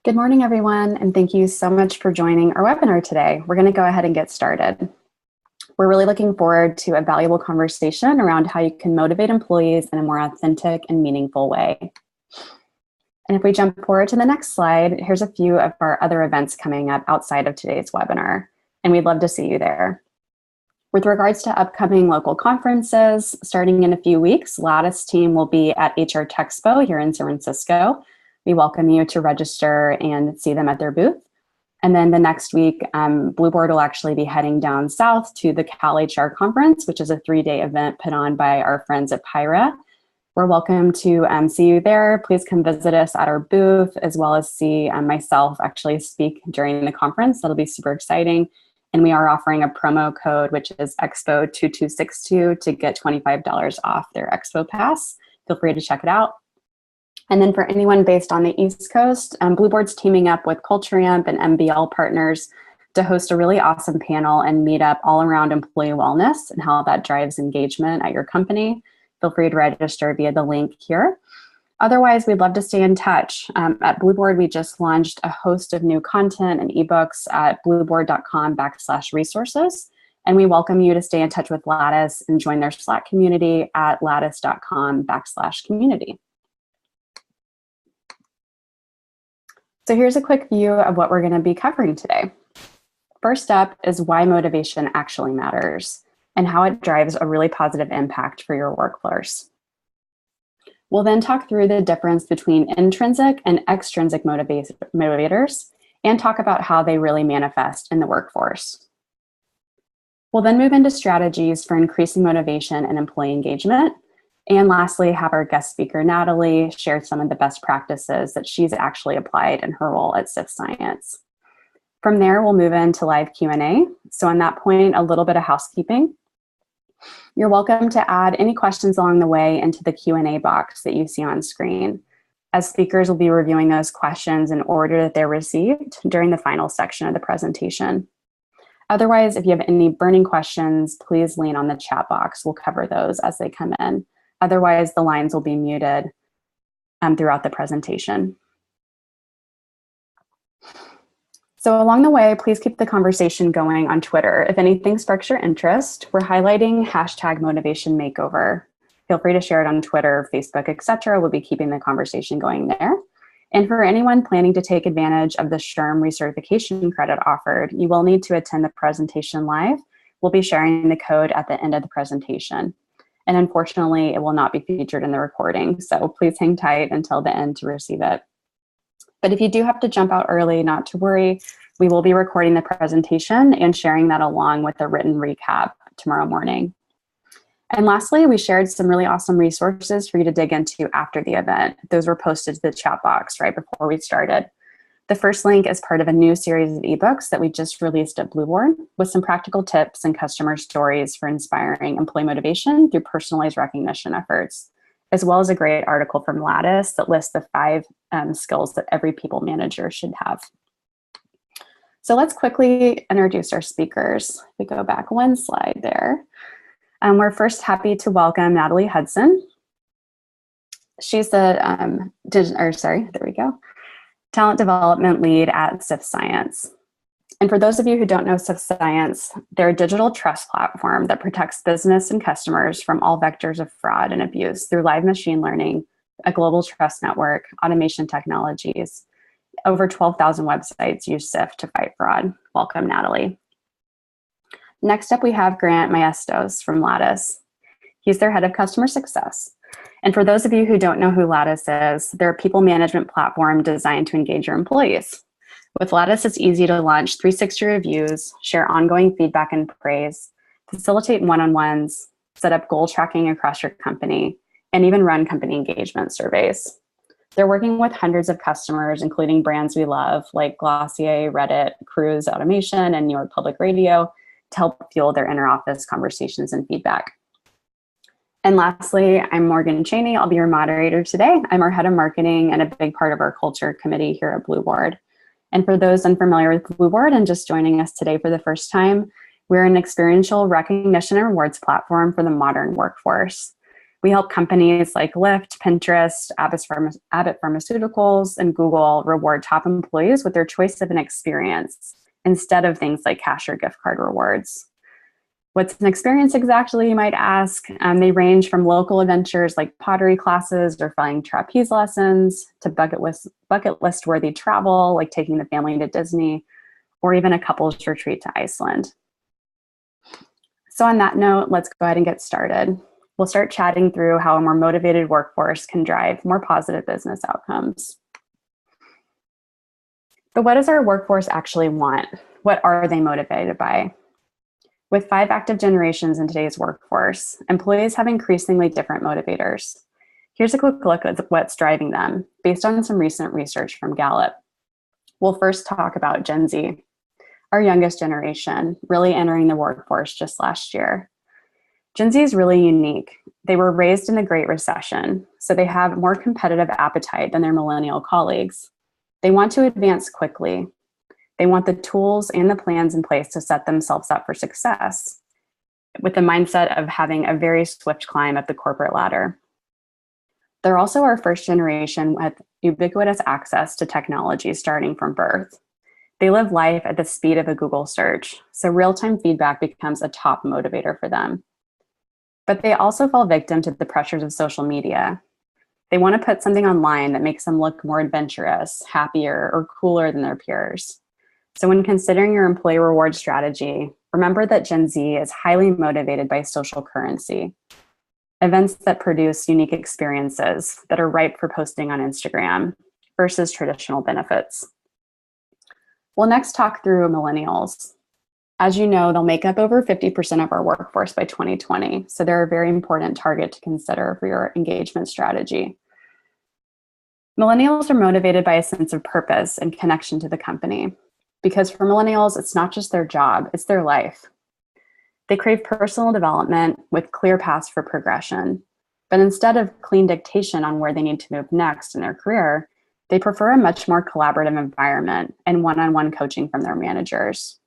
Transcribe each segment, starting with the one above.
Good morning, everyone, and thank you so much for joining our webinar today. We're going to go ahead and get started. We're really looking forward to a valuable conversation around how you can motivate employees in a more authentic and meaningful way. And if we jump forward to the next slide, here's a few of our other events coming up outside of today's webinar, and we'd love to see you there. With regards to upcoming local conferences, starting in a few weeks, Lattice team will be at HR Techspo here in San Francisco. We welcome you to register and see them at their booth. And then the next week, Blueboard will actually be heading down south to the Cal HR Conference, which is a 3-day event put on by our friends at Pyra. We're welcome to see you there. Please come visit us at our booth, as well as see myself actually speak during the conference. That'll be super exciting. And we are offering a promo code, which is Expo2262, to get $25 off their Expo Pass. Feel free to check it out. And then for anyone based on the East Coast, Blueboard's teaming up with Culture Amp and MBL partners to host a really awesome panel and meetup all around employee wellness and how that drives engagement at your company. Feel free to register via the link here. Otherwise, we'd love to stay in touch. At Blueboard, we just launched a host of new content and ebooks at blueboard.com/resources. And we welcome you to stay in touch with Lattice and join their Slack community at lattice.com/community. So here's a quick view of what we're going to be covering today. First up is why motivation actually matters and how it drives a really positive impact for your workforce. We'll then talk through the difference between intrinsic and extrinsic motivators and talk about how they really manifest in the workforce. We'll then move into strategies for increasing motivation and employee engagement. And lastly, have our guest speaker, Natalie, share some of the best practices that she's actually applied in her role at Sift Science. From there, we'll move into live Q&A. So on that point, a little bit of housekeeping. You're welcome to add any questions along the way into the Q&A box that you see on screen, as speakers will be reviewing those questions in order that they're received during the final section of the presentation. Otherwise, if you have any burning questions, please lean on the chat box. We'll cover those as they come in. Otherwise, the lines will be muted throughout the presentation. So along the way, please keep the conversation going on Twitter. If anything sparks your interest, we're highlighting #motivationmakeover. Feel free to share it on Twitter, Facebook, etc. We'll be keeping the conversation going there. And for anyone planning to take advantage of the SHRM recertification credit offered, you will need to attend the presentation live. We'll be sharing the code at the end of the presentation. And unfortunately, it will not be featured in the recording, so please hang tight until the end to receive it. But if you do have to jump out early, not to worry. We will be recording the presentation and sharing that along with a written recap tomorrow morning. And lastly, we shared some really awesome resources for you to dig into after the event. Those were posted to the chat box right before we started. The first link is part of a new series of ebooks that we just released at Blueboard with some practical tips and customer stories for inspiring employee motivation through personalized recognition efforts, as well as a great article from Lattice that lists the 5 skills that every people manager should have. So let's quickly introduce our speakers. We go back one slide there. We're first happy to welcome Natalie Hudson. She's the, talent development lead at Sift Science. And for those of you who don't know Sift Science, they're a digital trust platform that protects business and customers from all vectors of fraud and abuse through live machine learning, a global trust network, automation technologies. Over 12,000 websites use Sift to fight fraud. Welcome, Natalie. Next up, we have Grant Maestos from Lattice. He's their head of customer success. And for those of you who don't know who Lattice is, they're a people management platform designed to engage your employees. With Lattice, it's easy to launch 360 reviews, share ongoing feedback and praise, facilitate one-on-ones, set up goal tracking across your company, and even run company engagement surveys. They're working with hundreds of customers, including brands we love like Glossier, Reddit, Cruise Automation, and New York Public Radio, to help fuel their inter-office conversations and feedback. And lastly, I'm Morgan Cheney. I'll be your moderator today. I'm our head of marketing and a big part of our culture committee here at Blueboard. And for those unfamiliar with Blueboard and just joining us today for the first time, we're an experiential recognition and rewards platform for the modern workforce. We help companies like Lyft, Pinterest, Abbott Pharmaceuticals, and Google reward top employees with their choice of an experience instead of things like cash or gift card rewards. What's an experience exactly, you might ask? They range from local adventures like pottery classes or flying trapeze lessons to bucket list worthy travel like taking the family to Disney, or even a couple's retreat to Iceland. So on that note, let's go ahead and get started. We'll start chatting through how a more motivated workforce can drive more positive business outcomes. But what does our workforce actually want? What are they motivated by? With 5 active generations in today's workforce, employees have increasingly different motivators. Here's a quick look at what's driving them based on some recent research from Gallup. We'll first talk about Gen Z, our youngest generation, really entering the workforce just last year. Gen Z is really unique. They were raised in the Great Recession, so they have more competitive appetite than their millennial colleagues. They want to advance quickly. They want the tools and the plans in place to set themselves up for success, with the mindset of having a very swift climb up the corporate ladder. They're also our first generation with ubiquitous access to technology starting from birth. They live life at the speed of a Google search, so real-time feedback becomes a top motivator for them. But they also fall victim to the pressures of social media. They want to put something online that makes them look more adventurous, happier, or cooler than their peers. So when considering your employee reward strategy, remember that Gen Z is highly motivated by social currency, events that produce unique experiences that are ripe for posting on Instagram versus traditional benefits. We'll next talk through millennials. As you know, they'll make up over 50% of our workforce by 2020, so they're a very important target to consider for your engagement strategy. Millennials are motivated by a sense of purpose and connection to the company, because for millennials, it's not just their job, it's their life. They crave personal development with clear paths for progression, but instead of clean dictation on where they need to move next in their career, they prefer a much more collaborative environment and one-on-one coaching from their managers.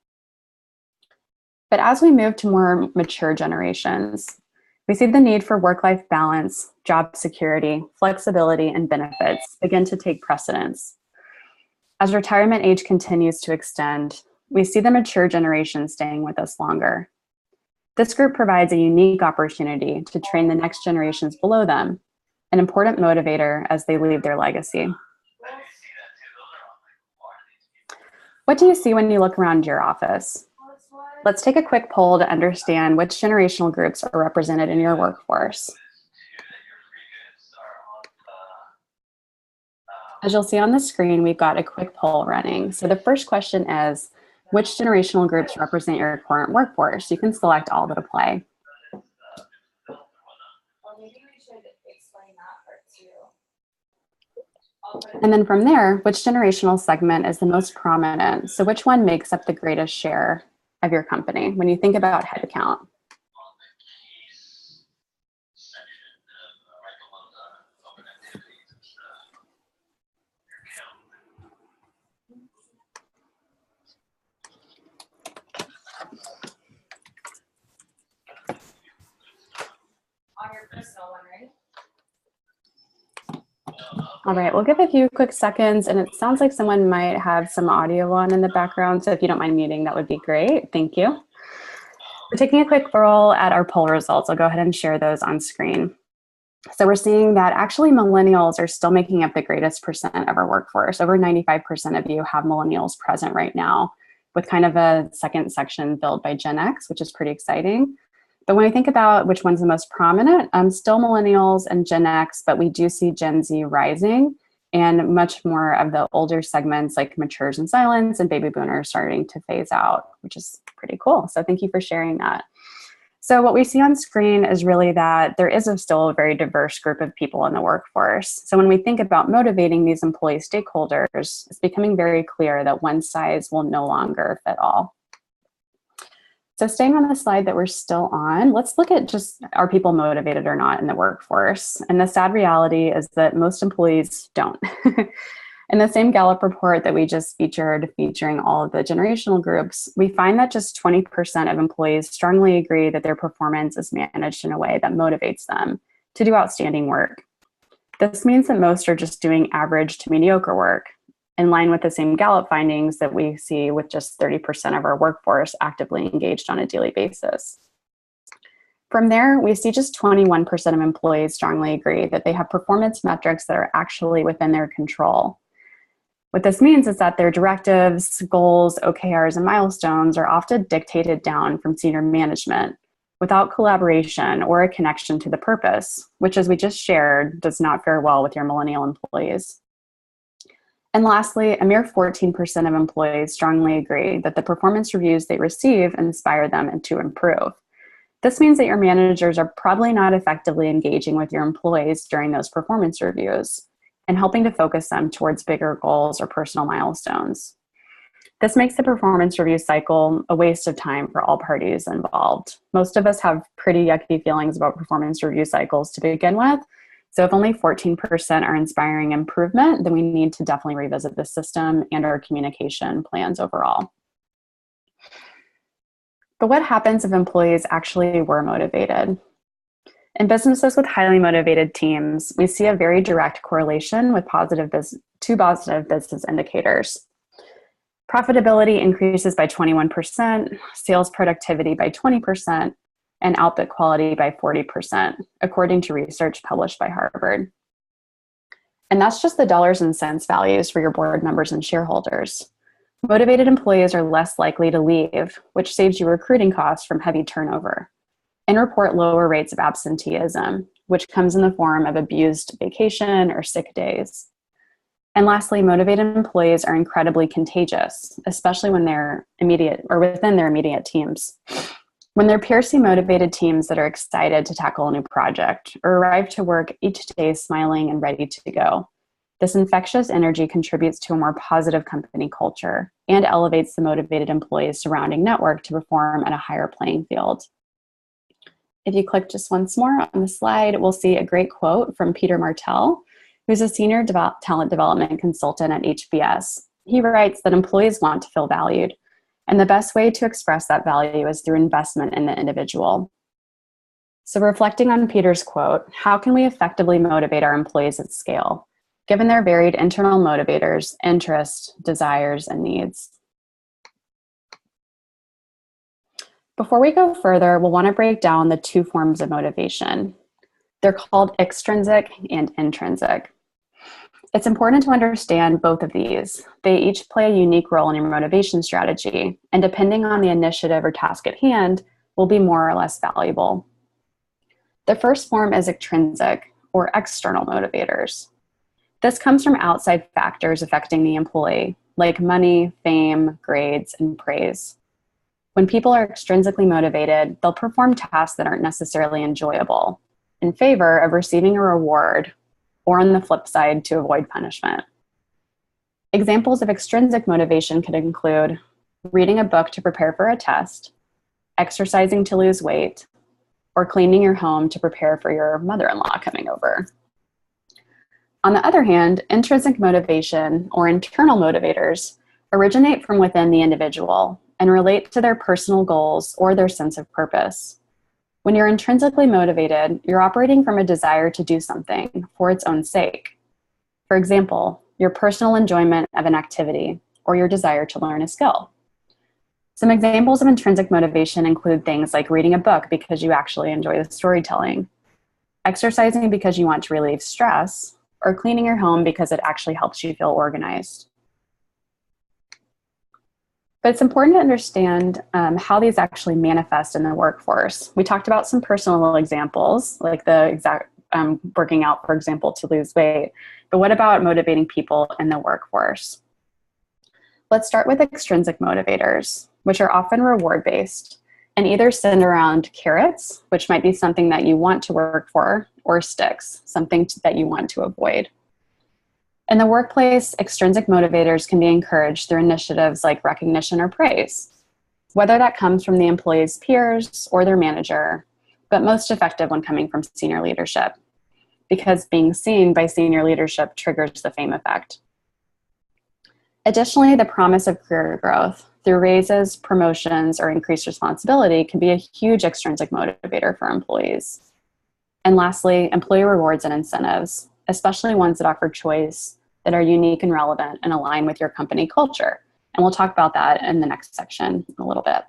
But as we move to more mature generations, we see the need for work-life balance, job security, flexibility, and benefits begin to take precedence. As retirement age continues to extend, we see the mature generation staying with us longer. This group provides a unique opportunity to train the next generations below them, an important motivator as they leave their legacy. What do you see when you look around your office? Let's take a quick poll to understand which generational groups are represented in your workforce. As you'll see on the screen, we've got a quick poll running. So the first question is, which generational groups represent your current workforce? You can select all that apply. And then from there, which generational segment is the most prominent? So which one makes up the greatest share of your company when you think about headcount? On your personal one, right? All right, we'll give a few quick seconds, and it sounds like someone might have some audio on in the background, so if you don't mind muting, that would be great. Thank you. We're taking a quick roll at our poll results. I'll go ahead and share those on screen. So we're seeing that actually millennials are still making up the greatest percent of our workforce. Over 95% of you have millennials present right now, with kind of a second section filled by Gen X, which is pretty exciting. But when we think about which one's the most prominent, still millennials and Gen X, but we do see Gen Z rising and much more of the older segments like matures in silence and baby boomers starting to phase out, which is pretty cool. So thank you for sharing that. So what we see on screen is really that there is still a very diverse group of people in the workforce. So when we think about motivating these employee stakeholders, it's becoming very clear that one size will no longer fit all. So staying on the slide that we're still on, let's look at just, are people motivated or not in the workforce? And the sad reality is that most employees don't. In the same Gallup report that we just featured, featuring all of the generational groups, we find that just 20% of employees strongly agree that their performance is managed in a way that motivates them, to do outstanding work. This means that most are just doing average to mediocre work, in line with the same Gallup findings that we see with just 30% of our workforce actively engaged on a daily basis. From there, we see just 21% of employees strongly agree that they have performance metrics that are actually within their control. What this means is that their directives, goals, OKRs, and milestones are often dictated down from senior management without collaboration or a connection to the purpose, which, as we just shared, does not fare well with your millennial employees. And lastly, a mere 14% of employees strongly agree that the performance reviews they receive inspire them to improve. This means that your managers are probably not effectively engaging with your employees during those performance reviews and helping to focus them towards bigger goals or personal milestones. This makes the performance review cycle a waste of time for all parties involved. Most of us have pretty yucky feelings about performance review cycles to begin with. So if only 14% are inspiring improvement, then we need to definitely revisit the system and our communication plans overall. But what happens if employees actually were motivated? In businesses with highly motivated teams, we see a very direct correlation with two positive business indicators. Profitability increases by 21%, sales productivity by 20%, and output quality by 40%, according to research published by Harvard. And that's just the dollars and cents values for your board members and shareholders. Motivated employees are less likely to leave, which saves you recruiting costs from heavy turnover, and report lower rates of absenteeism, which comes in the form of abused vacation or sick days. And lastly, motivated employees are incredibly contagious, especially when they're within their immediate teams. When their peers see motivated teams that are excited to tackle a new project or arrive to work each day smiling and ready to go, this infectious energy contributes to a more positive company culture and elevates the motivated employees' surrounding network to perform at a higher playing field. If you click just once more on the slide, we'll see a great quote from Peter Martell, who's a senior talent development consultant at HBS. He writes that employees want to feel valued, and the best way to express that value is through investment in the individual. So reflecting on Peter's quote, how can we effectively motivate our employees at scale, given their varied internal motivators, interests, desires, and needs? Before we go further, we'll want to break down the two forms of motivation. They're called extrinsic and intrinsic. It's important to understand both of these. They each play a unique role in your motivation strategy, and depending on the initiative or task at hand, will be more or less valuable. The first form is extrinsic, or external motivators. This comes from outside factors affecting the employee, like money, fame, grades, and praise. When people are extrinsically motivated, they'll perform tasks that aren't necessarily enjoyable in favor of receiving a reward, or on the flip side, to avoid punishment. Examples of extrinsic motivation could include reading a book to prepare for a test, exercising to lose weight, or cleaning your home to prepare for your mother-in-law coming over. On the other hand, intrinsic motivation, or internal motivators, originate from within the individual and relate to their personal goals or their sense of purpose. When you're intrinsically motivated, you're operating from a desire to do something for its own sake. For example, your personal enjoyment of an activity or your desire to learn a skill. Some examples of intrinsic motivation include things like reading a book because you actually enjoy the storytelling, exercising because you want to relieve stress, or cleaning your home because it actually helps you feel organized. But it's important to understand how these actually manifest in the workforce. We talked about some personal examples, like the working out, for example, to lose weight. But what about motivating people in the workforce? Let's start with extrinsic motivators, which are often reward-based and either center around carrots, which might be something that you want to work for, or sticks, something that you want to avoid. In the workplace, extrinsic motivators can be encouraged through initiatives like recognition or praise, whether that comes from the employee's peers or their manager, but most effective when coming from senior leadership, because being seen by senior leadership triggers the fame effect. Additionally, the promise of career growth through raises, promotions, or increased responsibility can be a huge extrinsic motivator for employees. And lastly, employee rewards and incentives, especially ones that offer choice, that are unique and relevant and align with your company culture. And we'll talk about that in the next section in a little bit.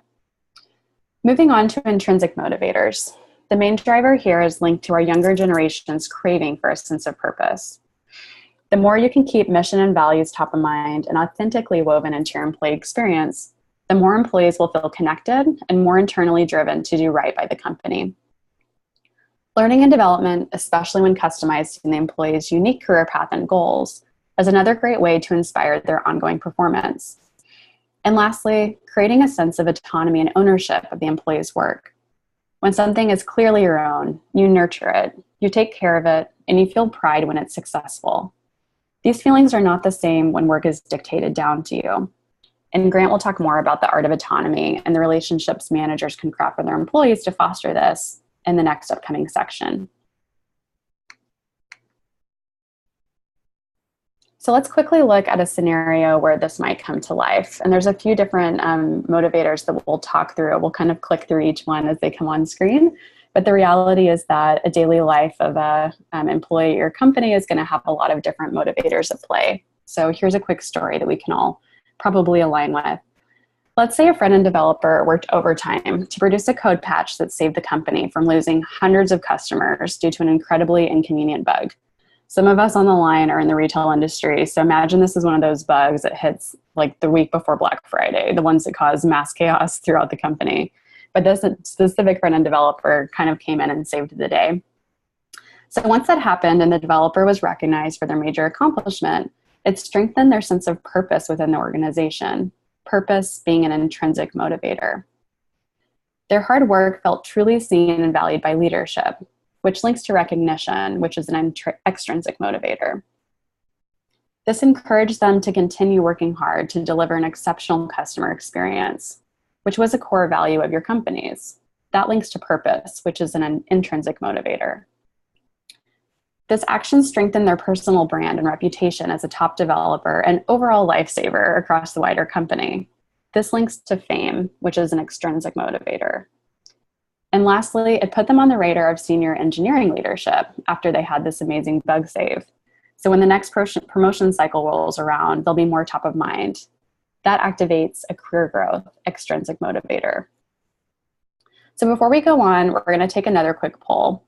Moving on to intrinsic motivators. The main driver here is linked to our younger generation's craving for a sense of purpose. The more you can keep mission and values top of mind and authentically woven into your employee experience, the more employees will feel connected and more internally driven to do right by the company. Learning and development, especially when customized to the employee's unique career path and goals, is another great way to inspire their ongoing performance. And lastly, creating a sense of autonomy and ownership of the employee's work. When something is clearly your own, you nurture it, you take care of it, and you feel pride when it's successful. These feelings are not the same when work is dictated down to you. And Grant will talk more about the art of autonomy and the relationships managers can craft with their employees to foster this in the next upcoming section. So let's quickly look at a scenario where this might come to life. And there's a few different motivators that we'll talk through. We'll kind of click through each one as they come on screen. But the reality is that a daily life of an employee or company is going to have a lot of different motivators at play. So here's a quick story that we can all probably align with. Let's say a front-end developer worked overtime to produce a code patch that saved the company from losing hundreds of customers due to an incredibly inconvenient bug. Some of us on the line are in the retail industry, so imagine this is one of those bugs that hits like the week before Black Friday, the ones that cause mass chaos throughout the company. But this specific front-end developer kind of came in and saved the day. So once that happened and the developer was recognized for their major accomplishment, it strengthened their sense of purpose within the organization, purpose being an intrinsic motivator. Their hard work felt truly seen and valued by leadership, which links to recognition, which is an extrinsic motivator. This encouraged them to continue working hard to deliver an exceptional customer experience, which was a core value of your company's. That links to purpose, which is an intrinsic motivator. This action strengthened their personal brand and reputation as a top developer and overall lifesaver across the wider company. This links to fame, which is an extrinsic motivator. And lastly, it put them on the radar of senior engineering leadership after they had this amazing bug save. So when the next promotion cycle rolls around, they'll be more top of mind. That activates a career growth extrinsic motivator. So before we go on, we're going to take another quick poll.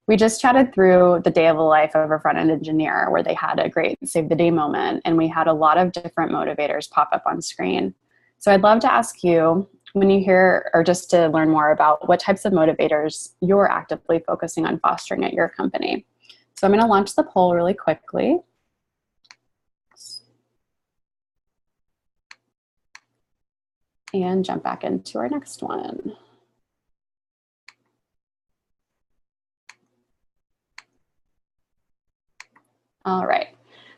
We just chatted through the day of the life of a front-end engineer where they had a great save the day moment, and we had a lot of different motivators pop up on screen. So I'd love to ask you, when you hear, or just to learn more about what types of motivators you're actively focusing on fostering at your company. So I'm going to launch the poll really quickly. And jump back into our next one. All right.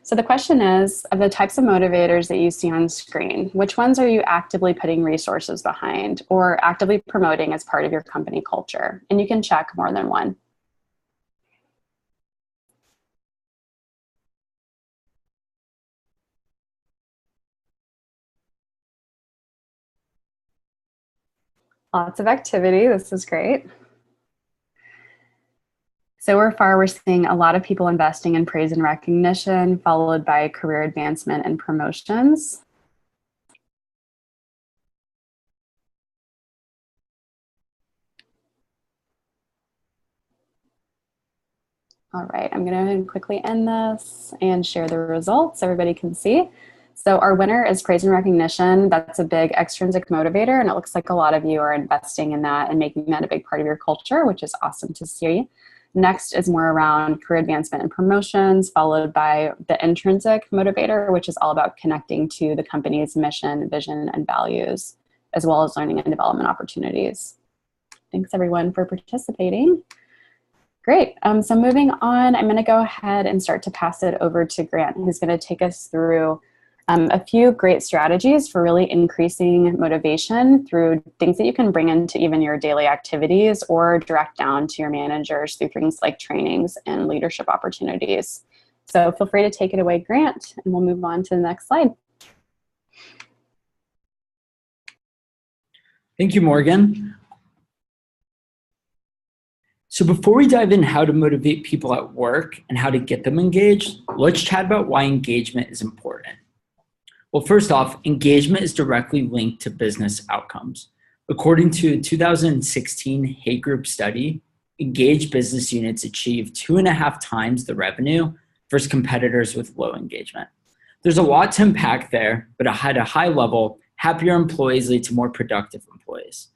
So the question is, of the types of motivators that you see on screen, which ones are you actively putting resources behind or actively promoting as part of your company culture? And you can check more than one. Lots of activity. This is great. So far, we're seeing a lot of people investing in praise and recognition, followed by career advancement and promotions. All right, I'm going to quickly end this and share the results so everybody can see. So our winner is praise and recognition. That's a big extrinsic motivator, and it looks like a lot of you are investing in that and making that a big part of your culture, which is awesome to see. Next is more around career advancement and promotions, followed by the intrinsic motivator, which is all about connecting to the company's mission, vision, and values, as well as learning and development opportunities. Thanks everyone for participating. Great, so moving on, I'm gonna go ahead and start to pass it over to Grant, who's gonna take us through a few great strategies for really increasing motivation through things that you can bring into even your daily activities or direct down to your managers through things like trainings and leadership opportunities. So feel free to take it away, Grant, and we'll move on to the next slide. Thank you, Morgan. So before we dive in how to motivate people at work and how to get them engaged, let's chat about why engagement is important. Well, first off, engagement is directly linked to business outcomes. According to a 2016 Hay Group study, engaged business units achieve 2.5 times the revenue versus competitors with low engagement. There's a lot to unpack there, but at a high level, happier employees lead to more productive employees.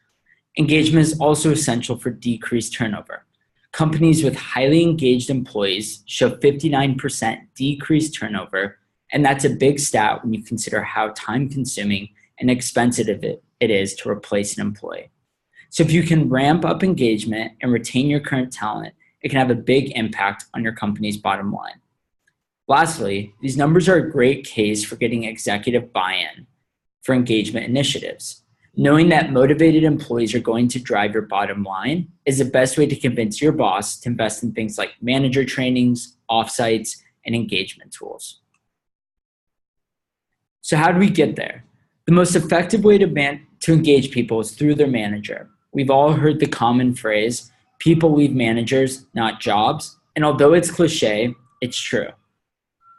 Engagement is also essential for decreased turnover. Companies with highly engaged employees show 59% decreased turnover, and that's a big stat when you consider how time-consuming and expensive it is to replace an employee. So if you can ramp up engagement and retain your current talent, it can have a big impact on your company's bottom line. Lastly, these numbers are a great case for getting executive buy-in for engagement initiatives. Knowing that motivated employees are going to drive your bottom line is the best way to convince your boss to invest in things like manager trainings, offsites, and engagement tools. So how do we get there? The most effective way to engage people is through their manager. We've all heard the common phrase, people leave managers, not jobs. And although it's cliche, it's true.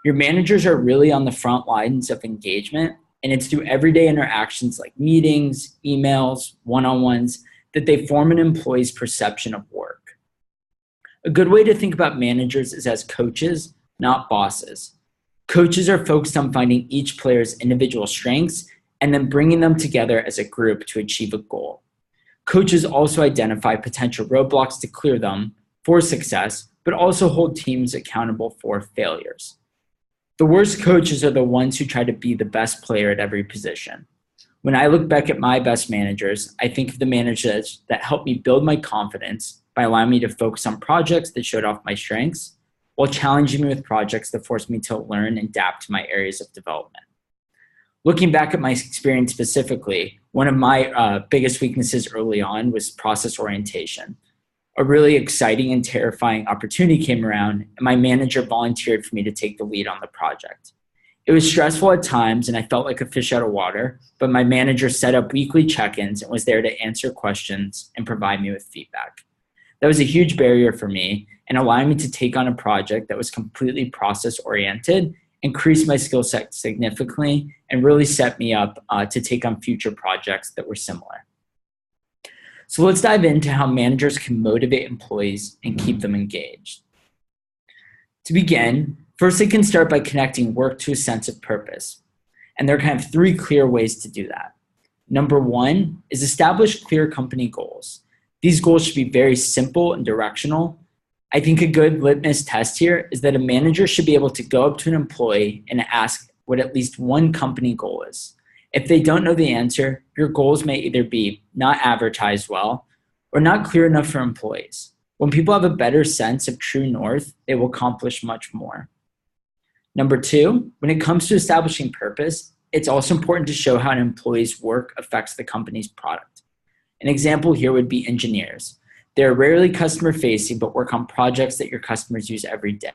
Your managers are really on the front lines of engagement, and it's through everyday interactions like meetings, emails, one-on-ones that they form an employee's perception of work. A good way to think about managers is as coaches, not bosses. Coaches are focused on finding each player's individual strengths and then bringing them together as a group to achieve a goal. Coaches also identify potential roadblocks to clear them for success, but also hold teams accountable for failures. The worst coaches are the ones who try to be the best player at every position. When I look back at my best managers, I think of the managers that helped me build my confidence by allowing me to focus on projects that showed off my strengths, while challenging me with projects that forced me to learn and adapt to my areas of development. Looking back at my experience specifically, one of my biggest weaknesses early on was process orientation. A really exciting and terrifying opportunity came around, and my manager volunteered for me to take the lead on the project. It was stressful at times, and I felt like a fish out of water, but my manager set up weekly check-ins and was there to answer questions and provide me with feedback. That was a huge barrier for me, and allowing me to take on a project that was completely process-oriented increased my skill set significantly and really set me up to take on future projects that were similar. So let's dive into how managers can motivate employees and keep them engaged. To begin, first they can start by connecting work to a sense of purpose. And there are kind of 3 clear ways to do that. Number 1 is establish clear company goals. These goals should be very simple and directional. I think a good litmus test here is that a manager should be able to go up to an employee and ask what at least one company goal is. If they don't know the answer, your goals may either be not advertised well or not clear enough for employees. When people have a better sense of true north, they will accomplish much more. Number 2, when it comes to establishing purpose, it's also important to show how an employee's work affects the company's product. An example here would be engineers. They're rarely customer-facing, but work on projects that your customers use every day.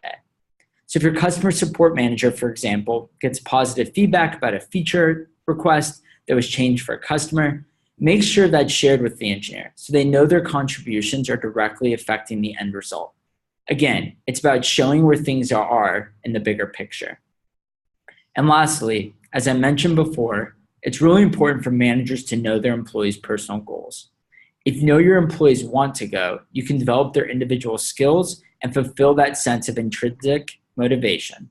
So if your customer support manager, for example, gets positive feedback about a feature request that was changed for a customer, make sure that's shared with the engineer so they know their contributions are directly affecting the end result. Again, it's about showing where things are in the bigger picture. And lastly, as I mentioned before, it's really important for managers to know their employees' personal goals. If you know your employees want to go, you can develop their individual skills and fulfill that sense of intrinsic motivation.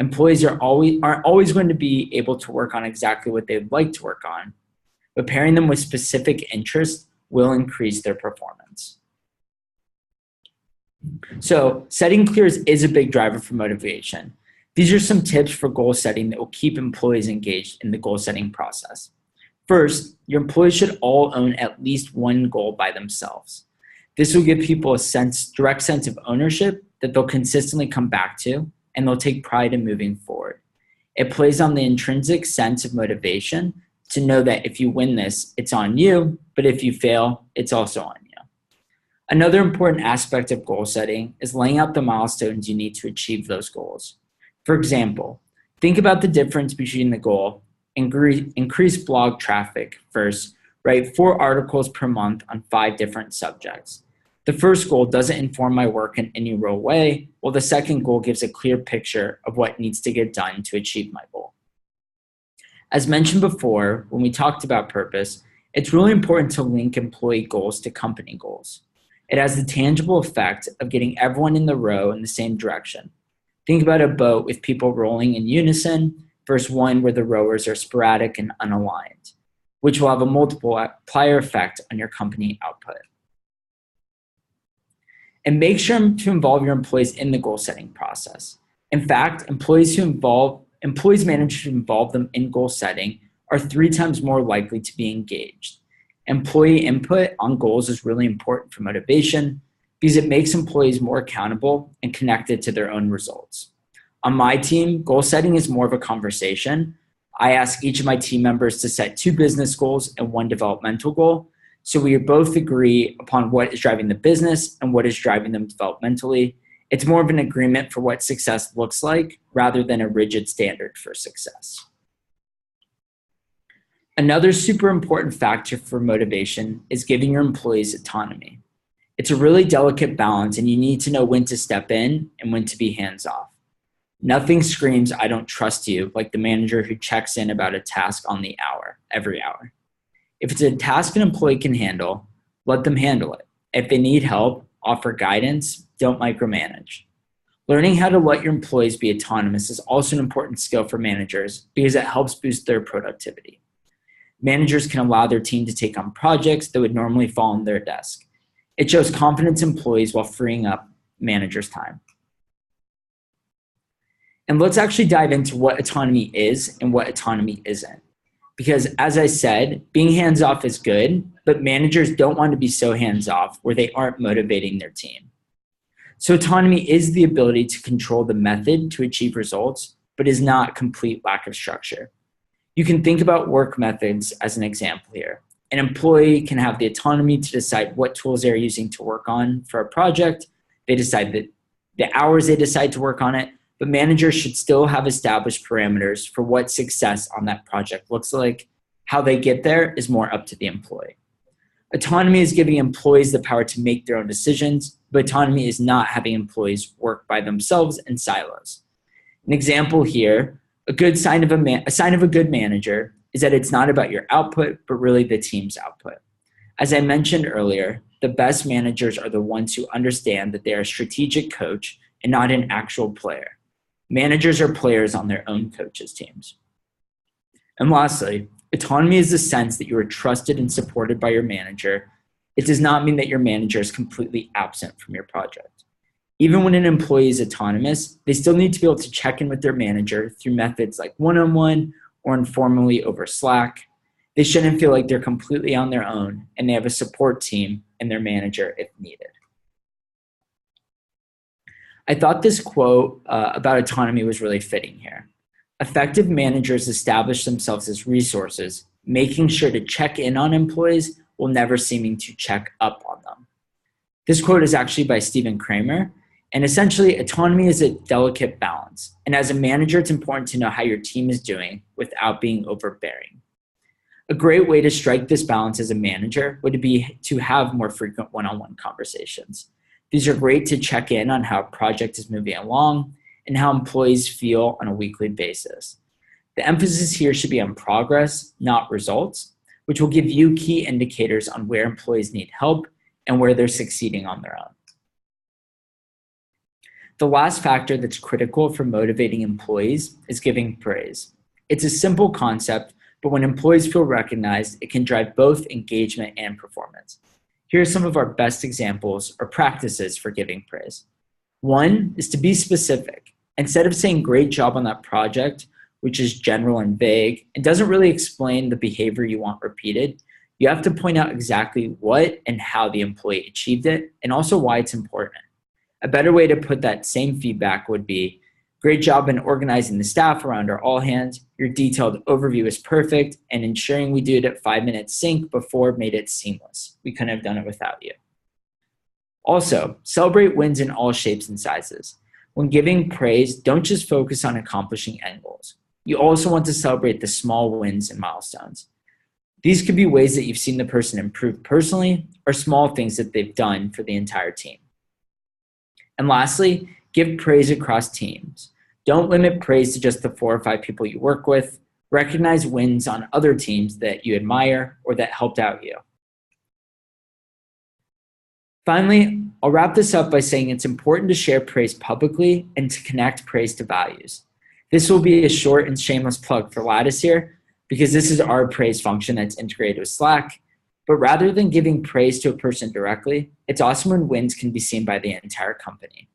Employees aren't always going to be able to work on exactly what they'd like to work on, but pairing them with specific interests will increase their performance. So setting clears is a big driver for motivation. These are some tips for goal setting that will keep employees engaged in the goal setting process. First, your employees should all own at least one goal by themselves. This will give people a direct sense of ownership that they'll consistently come back to, and they'll take pride in moving forward. It plays on the intrinsic sense of motivation to know that if you win this, it's on you, but if you fail, it's also on you. Another important aspect of goal setting is laying out the milestones you need to achieve those goals. For example, think about the difference between the goal, increase blog traffic versus write 4 articles per month on 5 different subjects. The first goal doesn't inform my work in any real way, while the second goal gives a clear picture of what needs to get done to achieve my goal. As mentioned before, when we talked about purpose, it's really important to link employee goals to company goals. It has the tangible effect of getting everyone in the row in the same direction. Think about a boat with people rowing in unison versus one where the rowers are sporadic and unaligned, which will have a multiplier effect on your company output. And make sure to involve your employees in the goal setting process. In fact, employees managed to involve them in goal setting are 3 times more likely to be engaged. Employee input on goals is really important for motivation because it makes employees more accountable and connected to their own results. On my team, goal setting is more of a conversation. I ask each of my team members to set 2 business goals and 1 developmental goal, so we both agree upon what is driving the business and what is driving them developmentally. It's more of an agreement for what success looks like rather than a rigid standard for success. Another super important factor for motivation is giving your employees autonomy. It's a really delicate balance, and you need to know when to step in and when to be hands-off. Nothing screams, "I don't trust you," like the manager who checks in about a task on the hour, every hour. If it's a task an employee can handle, let them handle it. If they need help, offer guidance, don't micromanage. Learning how to let your employees be autonomous is also an important skill for managers because it helps boost their productivity. Managers can allow their team to take on projects that would normally fall on their desk. It shows confidence in employees while freeing up managers' time. And let's actually dive into what autonomy is and what autonomy isn't. Because as I said, being hands-off is good, but managers don't want to be so hands-off where they aren't motivating their team. So autonomy is the ability to control the method to achieve results, but is not complete lack of structure. You can think about work methods as an example here. An employee can have the autonomy to decide what tools they're using to work on for a project. They decide the hours they decide to work on it, but managers should still have established parameters for what success on that project looks like. How they get there is more up to the employee. Autonomy is giving employees the power to make their own decisions, but autonomy is not having employees work by themselves in silos. An example here, a sign of a good manager is that it's not about your output, but really the team's output. As I mentioned earlier, the best managers are the ones who understand that they are a strategic coach and not an actual player. Managers are players on their own coaches' teams. And lastly, autonomy is the sense that you are trusted and supported by your manager. It does not mean that your manager is completely absent from your project. Even when an employee is autonomous, they still need to be able to check in with their manager through methods like one-on-one or informally over Slack. They shouldn't feel like they're completely on their own, and they have a support team and their manager if needed. I thought this quote about autonomy was really fitting here. Effective managers establish themselves as resources, making sure to check in on employees while never seeming to check up on them. This quote is actually by Stephen Kramer. And essentially, autonomy is a delicate balance. And as a manager, it's important to know how your team is doing without being overbearing. A great way to strike this balance as a manager would be to have more frequent one-on-one conversations. These are great to check in on how a project is moving along and how employees feel on a weekly basis. The emphasis here should be on progress, not results, which will give you key indicators on where employees need help and where they're succeeding on their own. The last factor that's critical for motivating employees is giving praise. It's a simple concept, but when employees feel recognized, it can drive both engagement and performance. Here are some of our best examples or practices for giving praise. One is to be specific. Instead of saying great job on that project, which is general and vague and doesn't really explain the behavior you want repeated, you have to point out exactly what and how the employee achieved it and also why it's important. A better way to put that same feedback would be, great job in organizing the staff around our all hands. Your detailed overview is perfect, and ensuring we do it at 5-minute sync before made it seamless. We couldn't have done it without you. Also, celebrate wins in all shapes and sizes. When giving praise, don't just focus on accomplishing end goals. You also want to celebrate the small wins and milestones. These could be ways that you've seen the person improve personally or small things that they've done for the entire team. And lastly, give praise across teams. Don't limit praise to just the 4 or 5 people you work with. Recognize wins on other teams that you admire or that helped out you. Finally, I'll wrap this up by saying it's important to share praise publicly and to connect praise to values. This will be a short and shameless plug for Lattice here, because this is our praise function that's integrated with Slack. But rather than giving praise to a person directly, it's awesome when wins can be seen by the entire company.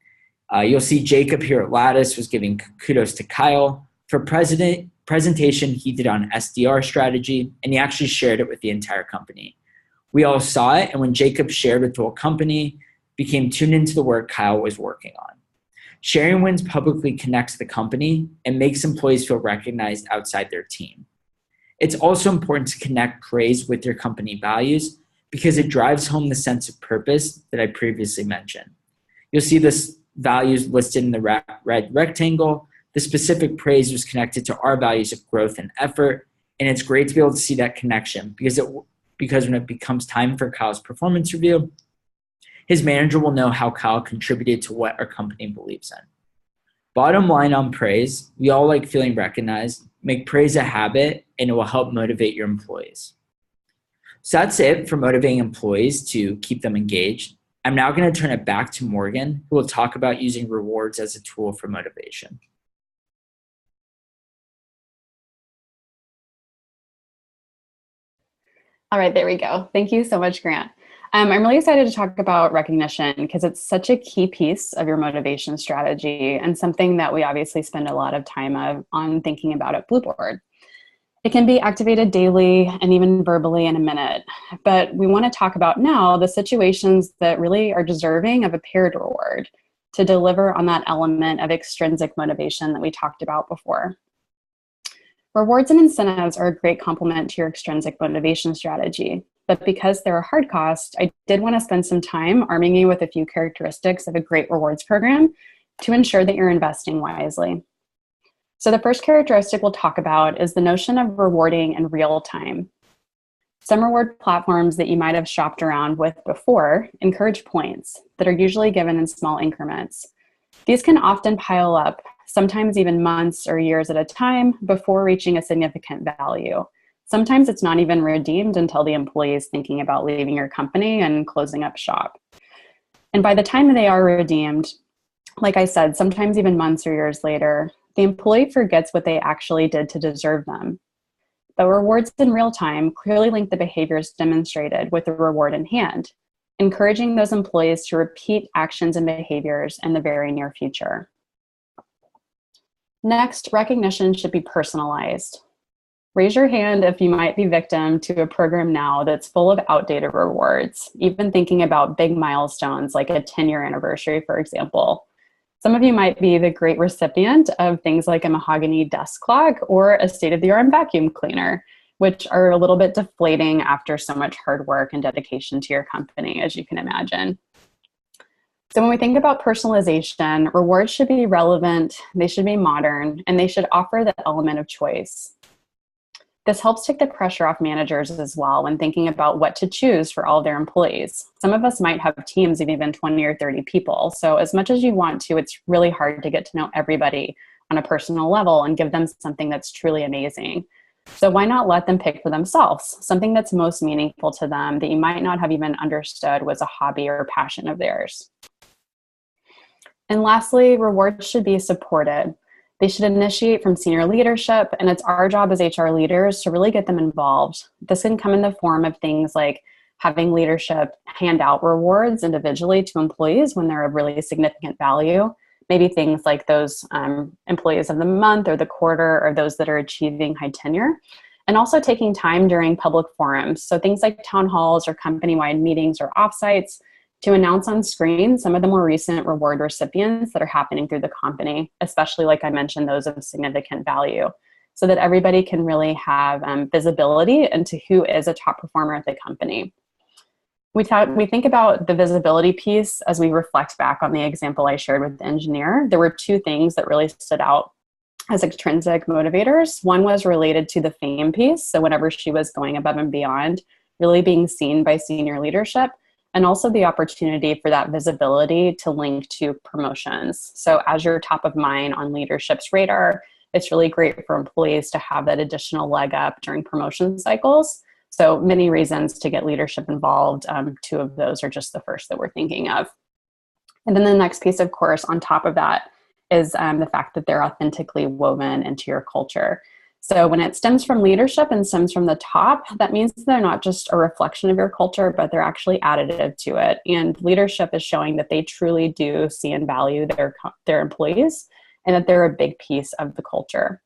You'll see Jacob here at Lattice was giving kudos to Kyle for presentation he did on SDR strategy, and he actually shared it with the entire company. We all saw it, and when Jacob shared with the whole company, became tuned into the work Kyle was working on. Sharing wins publicly connects the company and makes employees feel recognized outside their team. It's also important to connect praise with your company values because it drives home the sense of purpose that I previously mentioned. You'll see this values listed in the red rectangle. The specific praise was connected to our values of growth and effort, and it's great to be able to see that connection because when it becomes time for Kyle's performance review, his manager will know how Kyle contributed to what our company believes in. Bottom line on praise, we all like feeling recognized. Make praise a habit, and it will help motivate your employees. So that's it for motivating employees to keep them engaged. I'm now going to turn it back to Morgan, who will talk about using rewards as a tool for motivation. All right, there we go. Thank you so much, Grant. I'm really excited to talk about recognition because it's such a key piece of your motivation strategy and something that we obviously spend a lot of time on thinking about at Blueboard. It can be activated daily and even verbally in a minute, but we want to talk about now the situations that really are deserving of a paired reward to deliver on that element of extrinsic motivation that we talked about before. Rewards and incentives are a great complement to your extrinsic motivation strategy, but because they're a hard cost, I did want to spend some time arming you with a few characteristics of a great rewards program to ensure that you're investing wisely. So the first characteristic we'll talk about is the notion of rewarding in real time. Some reward platforms that you might have shopped around with before encourage points that are usually given in small increments. These can often pile up, sometimes even months or years at a time before reaching a significant value. Sometimes it's not even redeemed until the employee is thinking about leaving your company and closing up shop. And by the time they are redeemed, like I said, sometimes even months or years later, the employee forgets what they actually did to deserve them. But rewards in real time clearly link the behaviors demonstrated with the reward in hand, encouraging those employees to repeat actions and behaviors in the very near future. Next, recognition should be personalized. Raise your hand if you might be victim to a program now that's full of outdated rewards, even thinking about big milestones like a 10-year anniversary, for example. Some of you might be the great recipient of things like a mahogany desk clock or a state-of-the-art vacuum cleaner, which are a little bit deflating after so much hard work and dedication to your company, as you can imagine. So when we think about personalization, rewards should be relevant, they should be modern, and they should offer the element of choice. This helps take the pressure off managers as well when thinking about what to choose for all of their employees. Some of us might have teams of even 20 or 30 people. So as much as you want to, it's really hard to get to know everybody on a personal level and give them something that's truly amazing. So why not let them pick for themselves, something that's most meaningful to them that you might not have even understood was a hobby or passion of theirs. And lastly, rewards should be supported. They should initiate from senior leadership, and it's our job as HR leaders to really get them involved. This can come in the form of things like having leadership hand out rewards individually to employees when they're of really significant value. Maybe things like those employees of the month or the quarter or those that are achieving high tenure. And also taking time during public forums. So things like town halls or company-wide meetings or offsites to announce on screen some of the more recent reward recipients that are happening through the company, especially like I mentioned, those of significant value, so that everybody can really have visibility into who is a top performer at the company. We think about the visibility piece as we reflect back on the example I shared with the engineer. There were two things that really stood out as extrinsic motivators. One was related to the fame piece. So whenever she was going above and beyond, really being seen by senior leadership, and also the opportunity for that visibility to link to promotions. So as you're top of mind on leadership's radar, it's really great for employees to have that additional leg up during promotion cycles. So many reasons to get leadership involved. Two of those are just the first that we're thinking of. And then the next piece, of course, on top of that is the fact that they're authentically woven into your culture. So when it stems from leadership and stems from the top, that means they're not just a reflection of your culture, but they're actually additive to it. And leadership is showing that they truly do see and value their employees and that they're a big piece of the culture.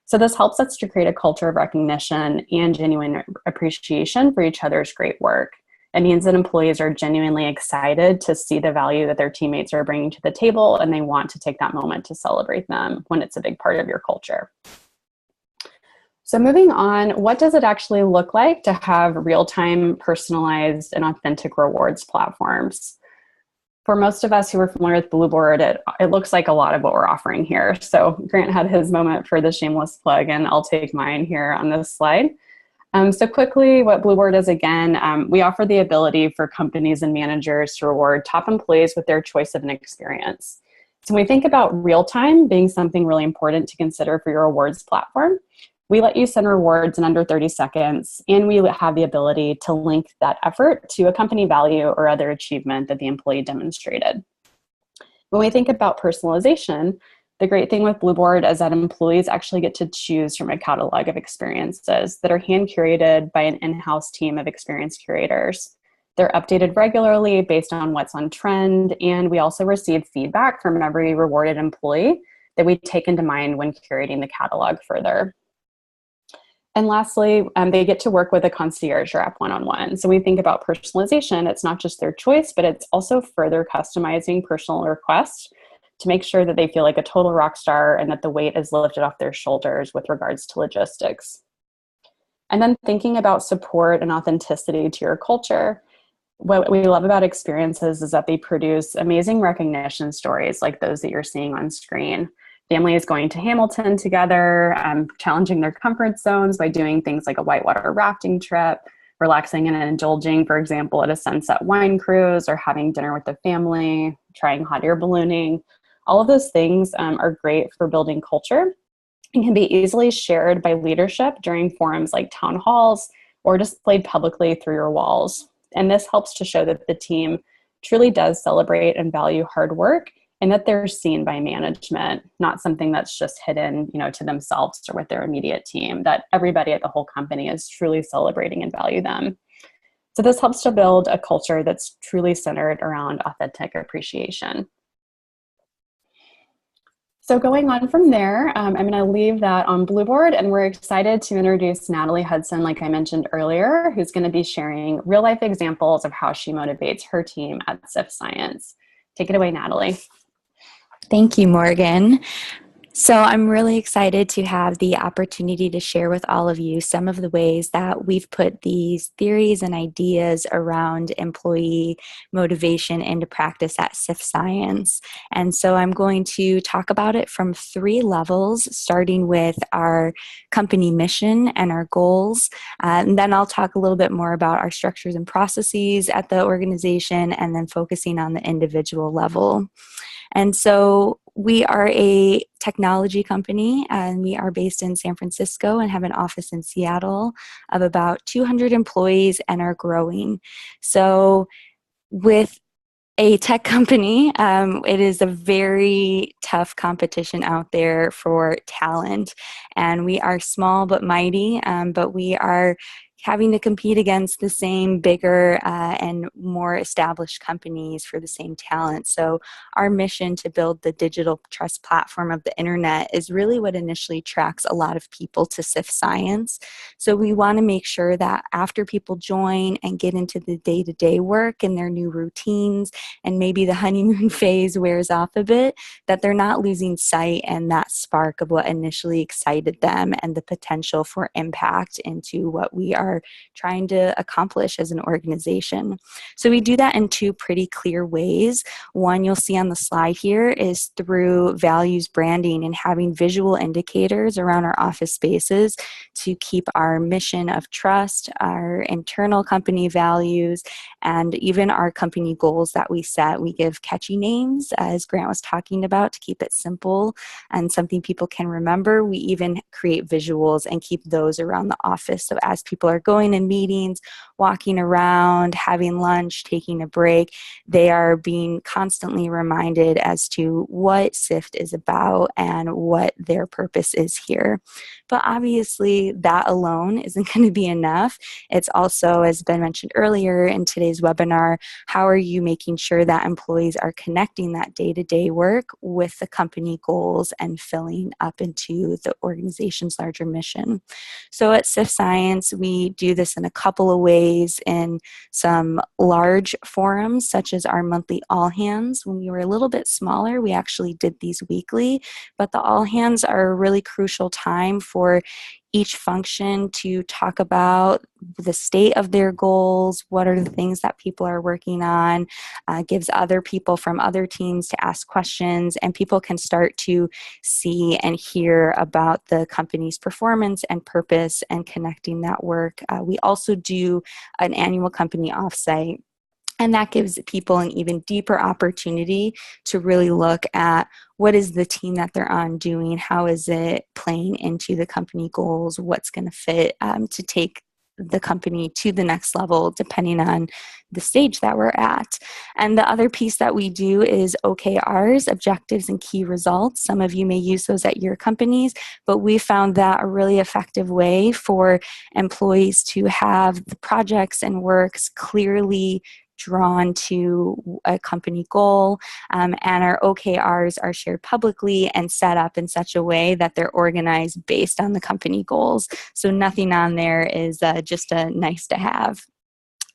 So this helps us to create a culture of recognition and genuine appreciation for each other's great work. It means that employees are genuinely excited to see the value that their teammates are bringing to the table, and they want to take that moment to celebrate them when it's a big part of your culture. So moving on, what does it actually look like to have real-time, personalized, and authentic rewards platforms? For most of us who are familiar with Blueboard, it looks like a lot of what we're offering here. So Grant had his moment for the shameless plug, and I'll take mine here on this slide. So quickly, what Blueboard is, again, we offer the ability for companies and managers to reward top employees with their choice of an experience. So when we think about real-time being something really important to consider for your rewards platform, we let you send rewards in under 30 seconds, and we have the ability to link that effort to a company value or other achievement that the employee demonstrated. When we think about personalization, the great thing with Blueboard is that employees actually get to choose from a catalog of experiences that are hand-curated by an in-house team of experienced curators. They're updated regularly based on what's on trend, and we also receive feedback from every rewarded employee that we take into mind when curating the catalog further. And lastly, they get to work with a concierge rep one-on-one. So we think about personalization, it's not just their choice, but it's also further customizing personal requests to make sure that they feel like a total rock star and that the weight is lifted off their shoulders with regards to logistics. And then thinking about support and authenticity to your culture, what we love about experiences is that they produce amazing recognition stories like those that you're seeing on screen. Families going to Hamilton together, challenging their comfort zones by doing things like a whitewater rafting trip, relaxing and indulging, for example, at a sunset wine cruise, or having dinner with the family, trying hot air ballooning. All of those things are great for building culture and can be easily shared by leadership during forums like town halls or displayed publicly through your walls. And this helps to show that the team truly does celebrate and value hard work, and that they're seen by management, not something that's just hidden, to themselves or with their immediate team, that everybody at the whole company is truly celebrating and value them. So this helps to build a culture that's truly centered around authentic appreciation. So going on from there, I'm going to leave that on Blueboard, and we're excited to introduce Natalie Hudson, like I mentioned earlier, who's going to be sharing real-life examples of how she motivates her team at Sift Science. Take it away, Natalie. Thank you, Morgan. So I'm really excited to have the opportunity to share with all of you some of the ways that we've put these theories and ideas around employee motivation into practice at Sift Science. And so I'm going to talk about it from 3 levels, starting with our company mission and our goals. And then I'll talk a little bit more about our structures and processes at the organization, and then focusing on the individual level. And so we are a technology company, and we are based in San Francisco and have an office in Seattle of about 200 employees and are growing. So with a tech company, it is a very tough competition out there for talent. And we are small but mighty, but we are having to compete against the same bigger and more established companies for the same talent. So our mission to build the digital trust platform of the internet is really what initially attracts a lot of people to Sift Science. So we want to make sure that after people join and get into the day-to-day work and their new routines, and maybe the honeymoon phase wears off a bit, that they're not losing sight and that spark of what initially excited them and the potential for impact into what we are are trying to accomplish as an organization. So we do that in two pretty clear ways. One you'll see on the slide here is through values branding and having visual indicators around our office spaces to keep our mission of trust, our internal company values, and even our company goals that we set. We give catchy names, as Grant was talking about, to keep it simple and something people can remember. We even create visuals and keep those around the office. So as people are going in meetings, walking around, having lunch, taking a break, they are being constantly reminded as to what SIFT is about and what their purpose is here. But obviously that alone isn't going to be enough. It's also, as Ben mentioned earlier in today's webinar, how are you making sure that employees are connecting that day-to-day work with the company goals and filling up into the organization's larger mission? So at Sift Science, we do this in a couple of ways in some large forums, such as our monthly all hands. When we were a little bit smaller, we actually did these weekly, but the all hands are a really crucial time for each function to talk about the state of their goals, what are the things that people are working on, gives other people from other teams to ask questions, and people can start to see and hear about the company's performance and purpose and connecting that work. We also do an annual company offsite. And that gives people an even deeper opportunity to really look at what is the team that they're on doing, how is it playing into the company goals, what's going to fit to take the company to the next level depending on the stage that we're at. And the other piece that we do is OKRs, objectives and key results. Some of you may use those at your companies, but we found that a really effective way for employees to have the projects and works clearly drawn to a company goal, and our OKRs are shared publicly and set up in such a way that they're organized based on the company goals. So nothing on there is just a nice to have.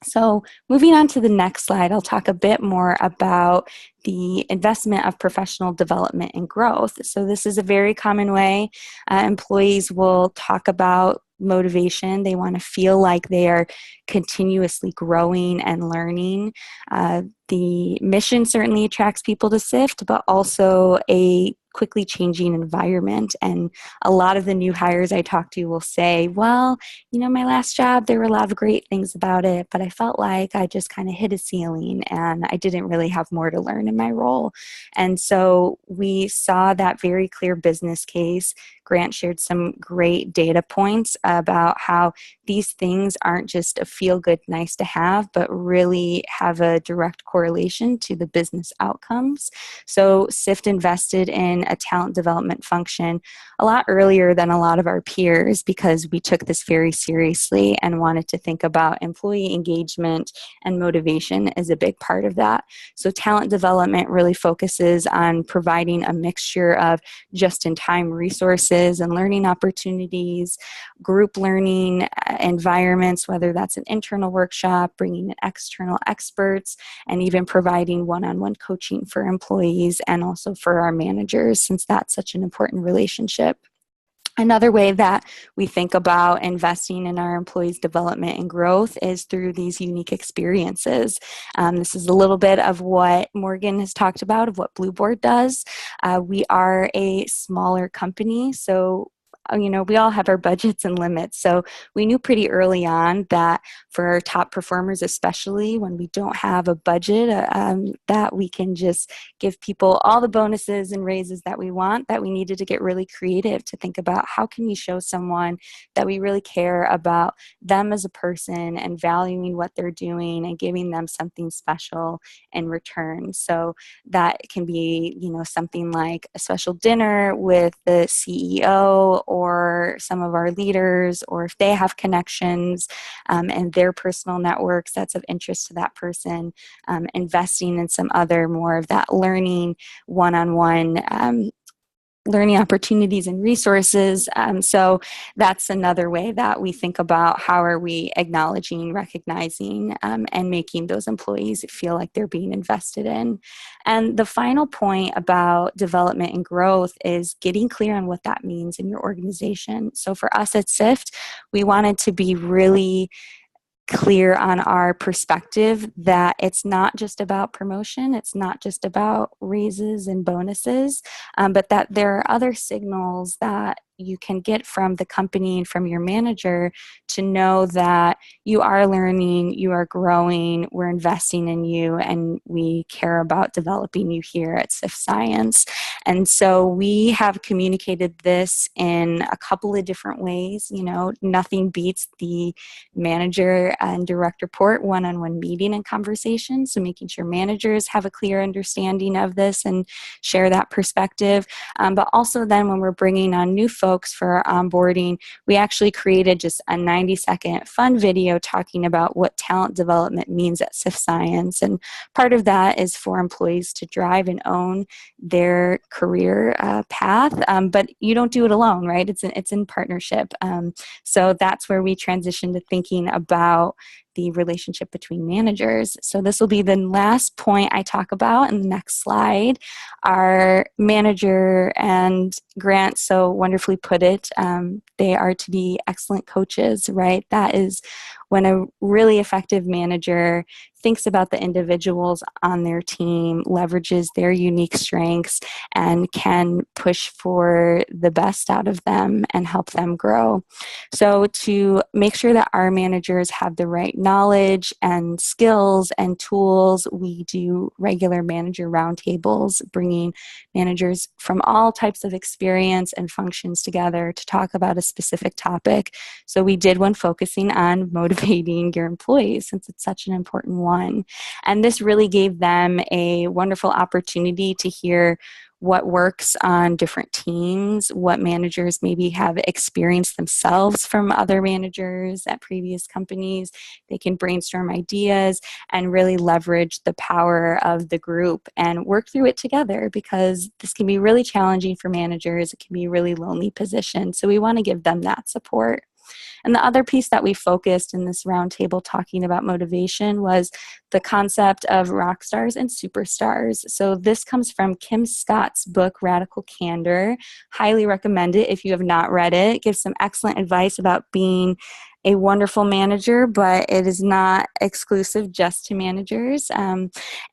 So moving on to the next slide, I'll talk a bit more about the investment of professional development and growth. So this is a very common way employees will talk about motivation. They want to feel like they are continuously growing and learning. The mission certainly attracts people to SIFT, but also a quickly changing environment. And a lot of the new hires I talk to will say, well, you know, my last job, there were a lot of great things about it, but I felt like I just kind of hit a ceiling and I didn't really have more to learn in my role. And so we saw that very clear business case. Grant shared some great data points about how these things aren't just a feel-good, nice to have, but really have a direct correlation to the business outcomes. So SIFT invested in a talent development function a lot earlier than a lot of our peers because we took this very seriously and wanted to think about employee engagement and motivation as a big part of that. So talent development really focuses on providing a mixture of just-in-time resources and learning opportunities, group learning environments, whether that's an internal workshop, bringing in external experts, and even providing one-on-one coaching for employees and also for our managers, since that's such an important relationship. Another way that we think about investing in our employees' development and growth is through these unique experiences. This is a little bit of what Morgan has talked about, of what Blueboard does. We are a smaller company, so you know, we all have our budgets and limits. So we knew pretty early on that for our top performers, especially when we don't have a budget, that we can just give people all the bonuses and raises that we want, that we needed to get really creative to think about how can we show someone that we really care about them as a person and valuing what they're doing and giving them something special in return. So that can be, you know, something like a special dinner with the CEO or some of our leaders, or if they have connections and their personal networks that's of interest to that person, investing in some other more of that learning one-on-one learning opportunities and resources. So that's another way that we think about how are we acknowledging, recognizing, and making those employees feel like they're being invested in. And the final point about development and growth is getting clear on what that means in your organization. So for us at Sift, we wanted to be really clear on our perspective that it's not just about promotion, it's not just about raises and bonuses, but that there are other signals that you can get from the company and from your manager to know that you are learning, you are growing, we're investing in you, and we care about developing you here at Sift Science. And so we have communicated this in a couple of different ways. You know, nothing beats the manager and direct report one-on-one meeting and conversation. So making sure managers have a clear understanding of this and share that perspective. But also then when we're bringing on new folks for our onboarding, we actually created just a 90-second fun video talking about what talent development means at Sift Science. And part of that is for employees to drive and own their career path, but you don't do it alone, right? It's in partnership. So that's where we transition to thinking about the relationship between managers. So this will be the last point I talk about in the next slide. Our manager and Grant so wonderfully put it, they are to be excellent coaches, right? That is when a really effective manager thinks about the individuals on their team, leverages their unique strengths, and can push for the best out of them and help them grow. So to make sure that our managers have the right knowledge and skills and tools, we do regular manager roundtables, bringing managers from all types of experience and functions together to talk about a specific topic. So we did one focusing on motivating your employees, since it's such an important one. And this really gave them a wonderful opportunity to hear what works on different teams, what managers maybe have experienced themselves from other managers at previous companies. They can brainstorm ideas and really leverage the power of the group and work through it together, because this can be really challenging for managers. It can be a really lonely position. So we want to give them that support. And the other piece that we focused in this roundtable talking about motivation was the concept of rock stars and superstars. So this comes from Kim Scott's book, Radical Candor. Highly recommend it if you have not read it. It gives some excellent advice about being a wonderful manager, but it is not exclusive just to managers.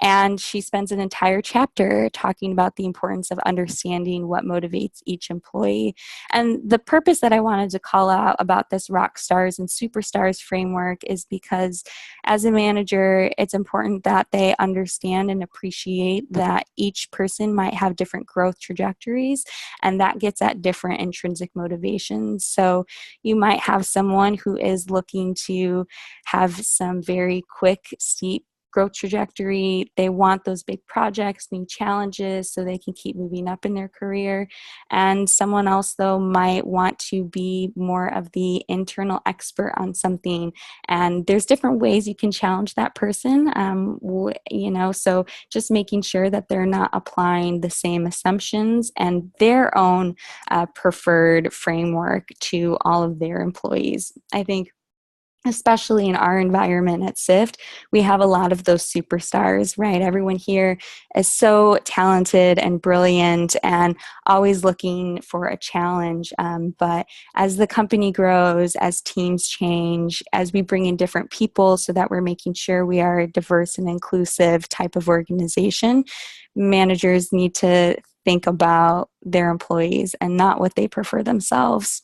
And she spends an entire chapter talking about the importance of understanding what motivates each employee. And the purpose that I wanted to call out about this rock stars and superstars framework is because as a manager, it's important that they understand and appreciate that each person might have different growth trajectories, and that gets at different intrinsic motivations. So you might have someone who is looking to have some very quick, steep growth trajectory. They want those big projects, new challenges, so they can keep moving up in their career. And someone else, though, might want to be more of the internal expert on something. And there's different ways you can challenge that person, so just making sure that they're not applying the same assumptions and their own preferred framework to all of their employees. I think especially in our environment at Sift, we have a lot of those superstars, right? Everyone here is so talented and brilliant and always looking for a challenge. But as the company grows, as teams change, as we bring in different people so that we're making sure we are a diverse and inclusive type of organization, managers need to think about their employees and not what they prefer themselves.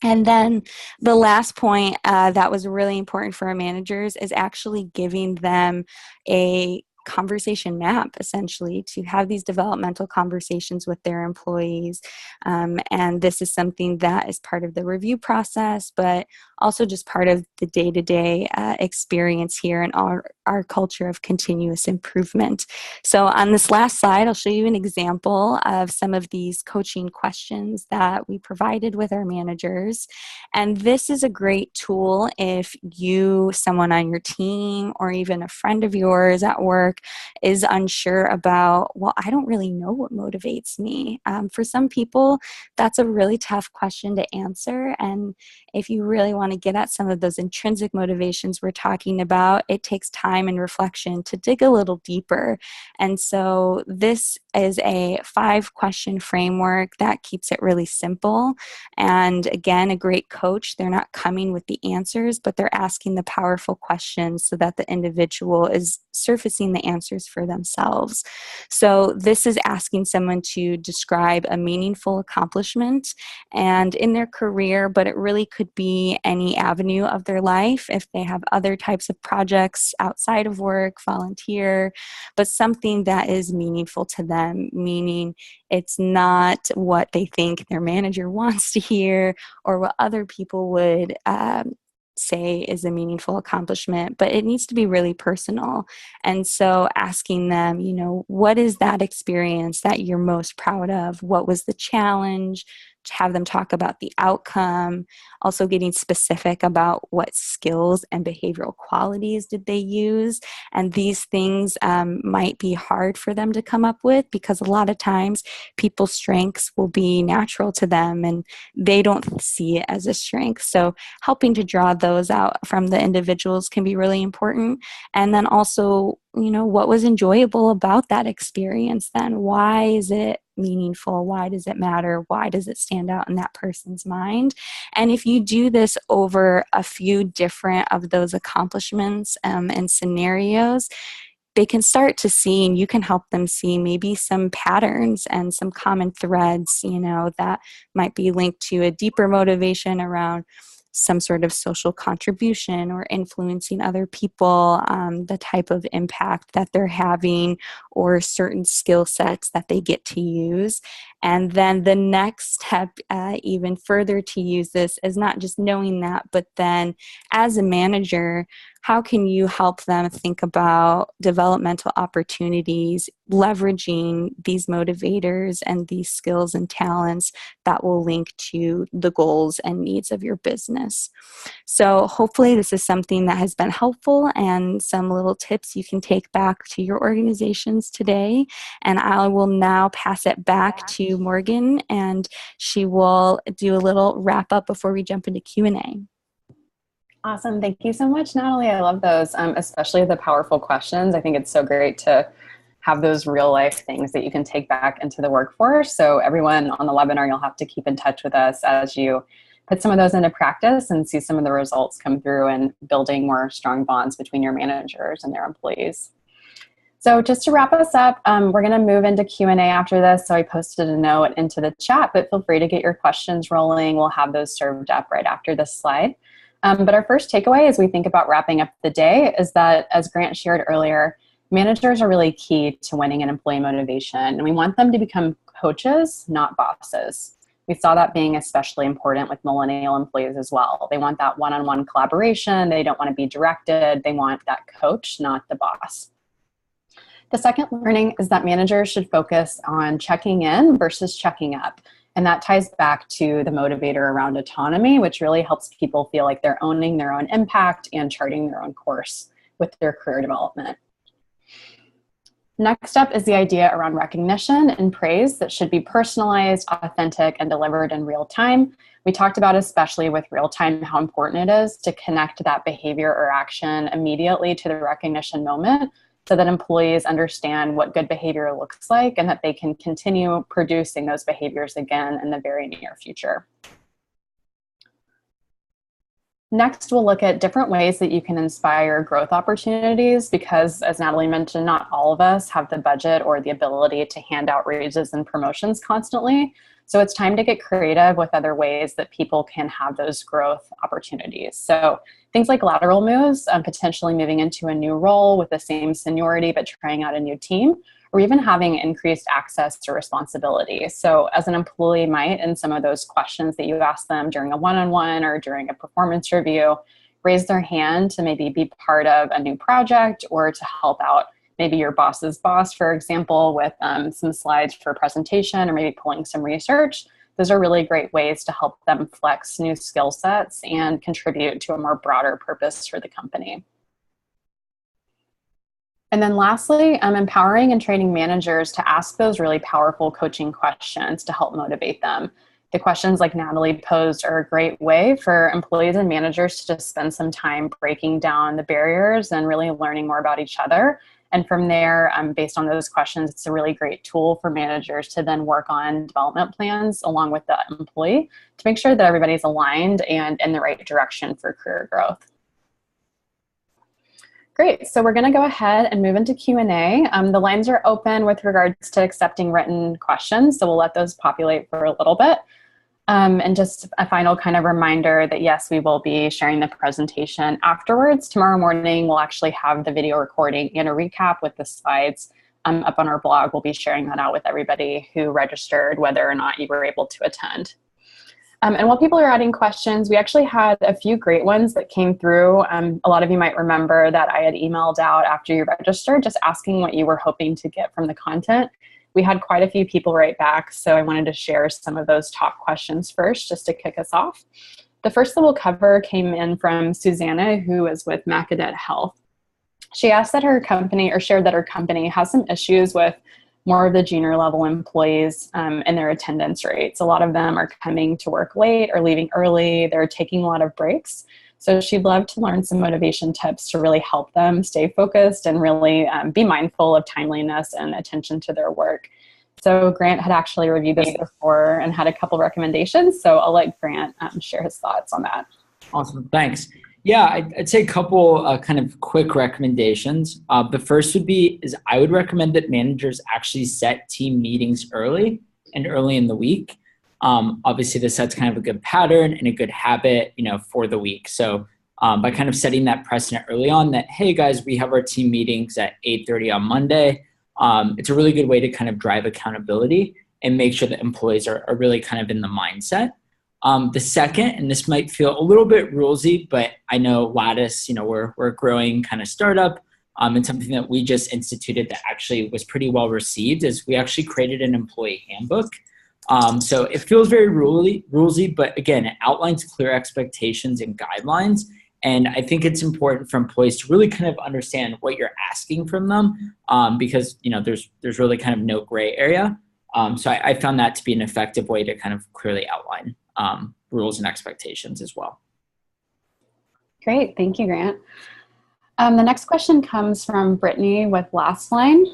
And then the last point that was really important for our managers is actually giving them a conversation map, essentially, to have these developmental conversations with their employees. And this is something that is part of the review process, but also just part of the day-to-day experience here in our culture of continuous improvement. So on this last slide, I'll show you an example of some of these coaching questions that we provided with our managers. And this is a great tool if you, someone on your team, or even a friend of yours at work work is unsure about, well, I don't really know what motivates me. For some people, that's a really tough question to answer. And if you really want to get at some of those intrinsic motivations we're talking about, it takes time and reflection to dig a little deeper. And so this is a 5-question framework that keeps it really simple. And again, a great coach, they're not coming with the answers, but they're asking the powerful questions so that the individual is surfacing the answers for themselves. So this is asking someone to describe a meaningful accomplishment and in their career, but it really could be any avenue of their life. If they have other types of projects outside of work, volunteer, but something that is meaningful to them, meaning it's not what they think their manager wants to hear or what other people would say is a meaningful accomplishment, but it needs to be really personal. And so asking them, what is that experience that you're most proud of? What was the challenge? To have them talk about the outcome, also getting specific about what skills and behavioral qualities did they use. And these things might be hard for them to come up with because a lot of times people's strengths will be natural to them and they don't see it as a strength. So helping to draw those out from the individuals can be really important. And then also, what was enjoyable about that experience then? Why is it meaningful? Why does it matter? Why does it stand out in that person's mind? And if you do this over a few different of those accomplishments and scenarios, they can start to see, and you can help them see maybe some patterns and some common threads, that might be linked to a deeper motivation around some sort of social contribution or influencing other people, the type of impact that they're having, or certain skill sets that they get to use. And then the next step, even further to use this, is not just knowing that, but then as a manager, how can you help them think about developmental opportunities, leveraging these motivators and these skills and talents that will link to the goals and needs of your business? So hopefully this is something that has been helpful and some little tips you can take back to your organizations today. And I will now pass it back to Morgan, and she will do a little wrap up before we jump into Q&A. Awesome. Thank you so much, Natalie. I love those, especially the powerful questions. I think it's so great to have those real life things that you can take back into the workforce. So everyone on the webinar, you'll have to keep in touch with us as you put some of those into practice and see some of the results come through and building more strong bonds between your managers and their employees. So just to wrap us up, we're going to move into Q&A after this. So I posted a note into the chat, but feel free to get your questions rolling. We'll have those served up right after this slide. But our first takeaway as we think about wrapping up the day is that, as Grant shared earlier, managers are really key to winning an employee motivation, and we want them to become coaches, not bosses. We saw that being especially important with millennial employees as well. They want that one-on-one collaboration. They don't want to be directed. They want that coach, not the boss. The second learning is that managers should focus on checking in versus checking up. And that ties back to the motivator around autonomy, which really helps people feel like they're owning their own impact and charting their own course with their career development. Next up is the idea around recognition and praise that should be personalized, authentic, and delivered in real time. We talked about, especially with real time, how important it is to connect that behavior or action immediately to the recognition moment, so that employees understand what good behavior looks like and that they can continue producing those behaviors again in the very near future. Next, we'll look at different ways that you can inspire growth opportunities because, as Natalie mentioned, not all of us have the budget or the ability to hand out raises and promotions constantly. So it's time to get creative with other ways that people can have those growth opportunities. So things like lateral moves, potentially moving into a new role with the same seniority but trying out a new team, or even having increased access to responsibility. So as an employee might, in some of those questions that you ask them during a one-on-one or during a performance review, raise their hand to maybe be part of a new project or to help out maybe your boss's boss, for example, with some slides for a presentation or maybe pulling some research. Those are really great ways to help them flex new skill sets and contribute to a more broader purpose for the company. And then lastly, empowering and training managers to ask those really powerful coaching questions to help motivate them. The questions like Natalie posed are a great way for employees and managers to just spend some time breaking down the barriers and really learning more about each other. And from there, based on those questions, it's a really great tool for managers to then work on development plans along with the employee to make sure that everybody's aligned and in the right direction for career growth. Great, so we're going to go ahead and move into Q&A. The lines are open with regards to accepting written questions, so we'll let those populate for a little bit. And just a final kind of reminder that yes, we will be sharing the presentation afterwards. Tomorrow morning, we'll actually have the video recording and a recap with the slides up on our blog. We'll be sharing that out with everybody who registered, whether or not you were able to attend. And while people are adding questions, we actually had a few great ones that came through. A lot of you might remember that I had emailed out after you registered, just asking what you were hoping to get from the content. We had quite a few people write back, so I wanted to share some of those top questions first, just to kick us off. The first that we'll cover came in from Susanna, who is with Macadet Health. She asked that her company, or shared that her company has some issues with more of the junior level employees and their attendance rates. A lot of them are coming to work late or leaving early. They're taking a lot of breaks. So she'd love to learn some motivation tips to really help them stay focused and really be mindful of timeliness and attention to their work. So Grant had actually reviewed this before and had a couple recommendations. So I'll let Grant share his thoughts on that. Awesome, thanks. Yeah, I'd say a couple kind of quick recommendations. The first would be I would recommend that managers actually set team meetings early and early in the week. Obviously, this sets kind of a good pattern and a good habit, for the week. So by kind of setting that precedent early on that, hey guys, we have our team meetings at 8:30 on Monday. It's a really good way to kind of drive accountability and make sure that employees are really kind of in the mindset. The second, and this might feel a little bit rulesy, but I know Lattice, we're a growing kind of startup, and something that we just instituted that actually was pretty well received is we actually created an employee handbook. So it feels very rulesy, but again, it outlines clear expectations and guidelines. And I think it's important for employees to really kind of understand what you're asking from them, because there's really kind of no gray area. So I found that to be an effective way to kind of clearly outline rules and expectations as well. Great, thank you, Grant. The next question comes from Brittany with Last Line.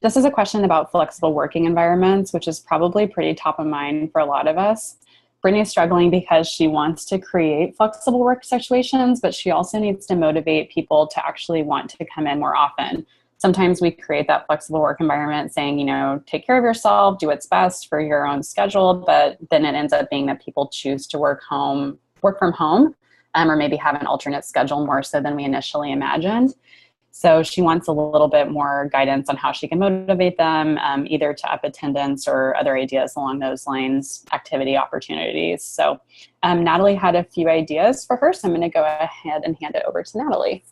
This is a question about flexible working environments, which is probably pretty top of mind for a lot of us. Brittany is struggling because she wants to create flexible work situations, but she also needs to motivate people to actually want to come in more often. Sometimes we create that flexible work environment saying, take care of yourself, do what's best for your own schedule, but then it ends up being that people choose to work from home, or maybe have an alternate schedule more so than we initially imagined. So she wants a little bit more guidance on how she can motivate them, either to up attendance or other ideas along those lines, activity opportunities. So Natalie had a few ideas for her, so I'm going to go ahead and hand it over to Natalie.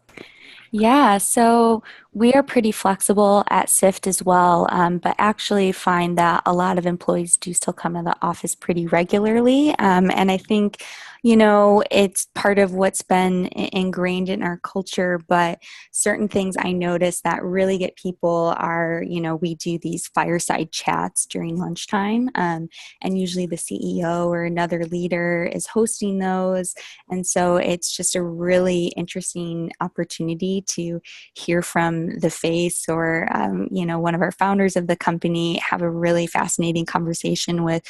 Yeah, so we are pretty flexible at Sift as well, but actually find that a lot of employees do still come to the office pretty regularly. And I think, it's part of what's been ingrained in our culture, but certain things I notice that really get people are, we do these fireside chats during lunchtime, and usually the CEO or another leader is hosting those. And so it's just a really interesting opportunity to hear from the face or, one of our founders of the company, have a really fascinating conversation with,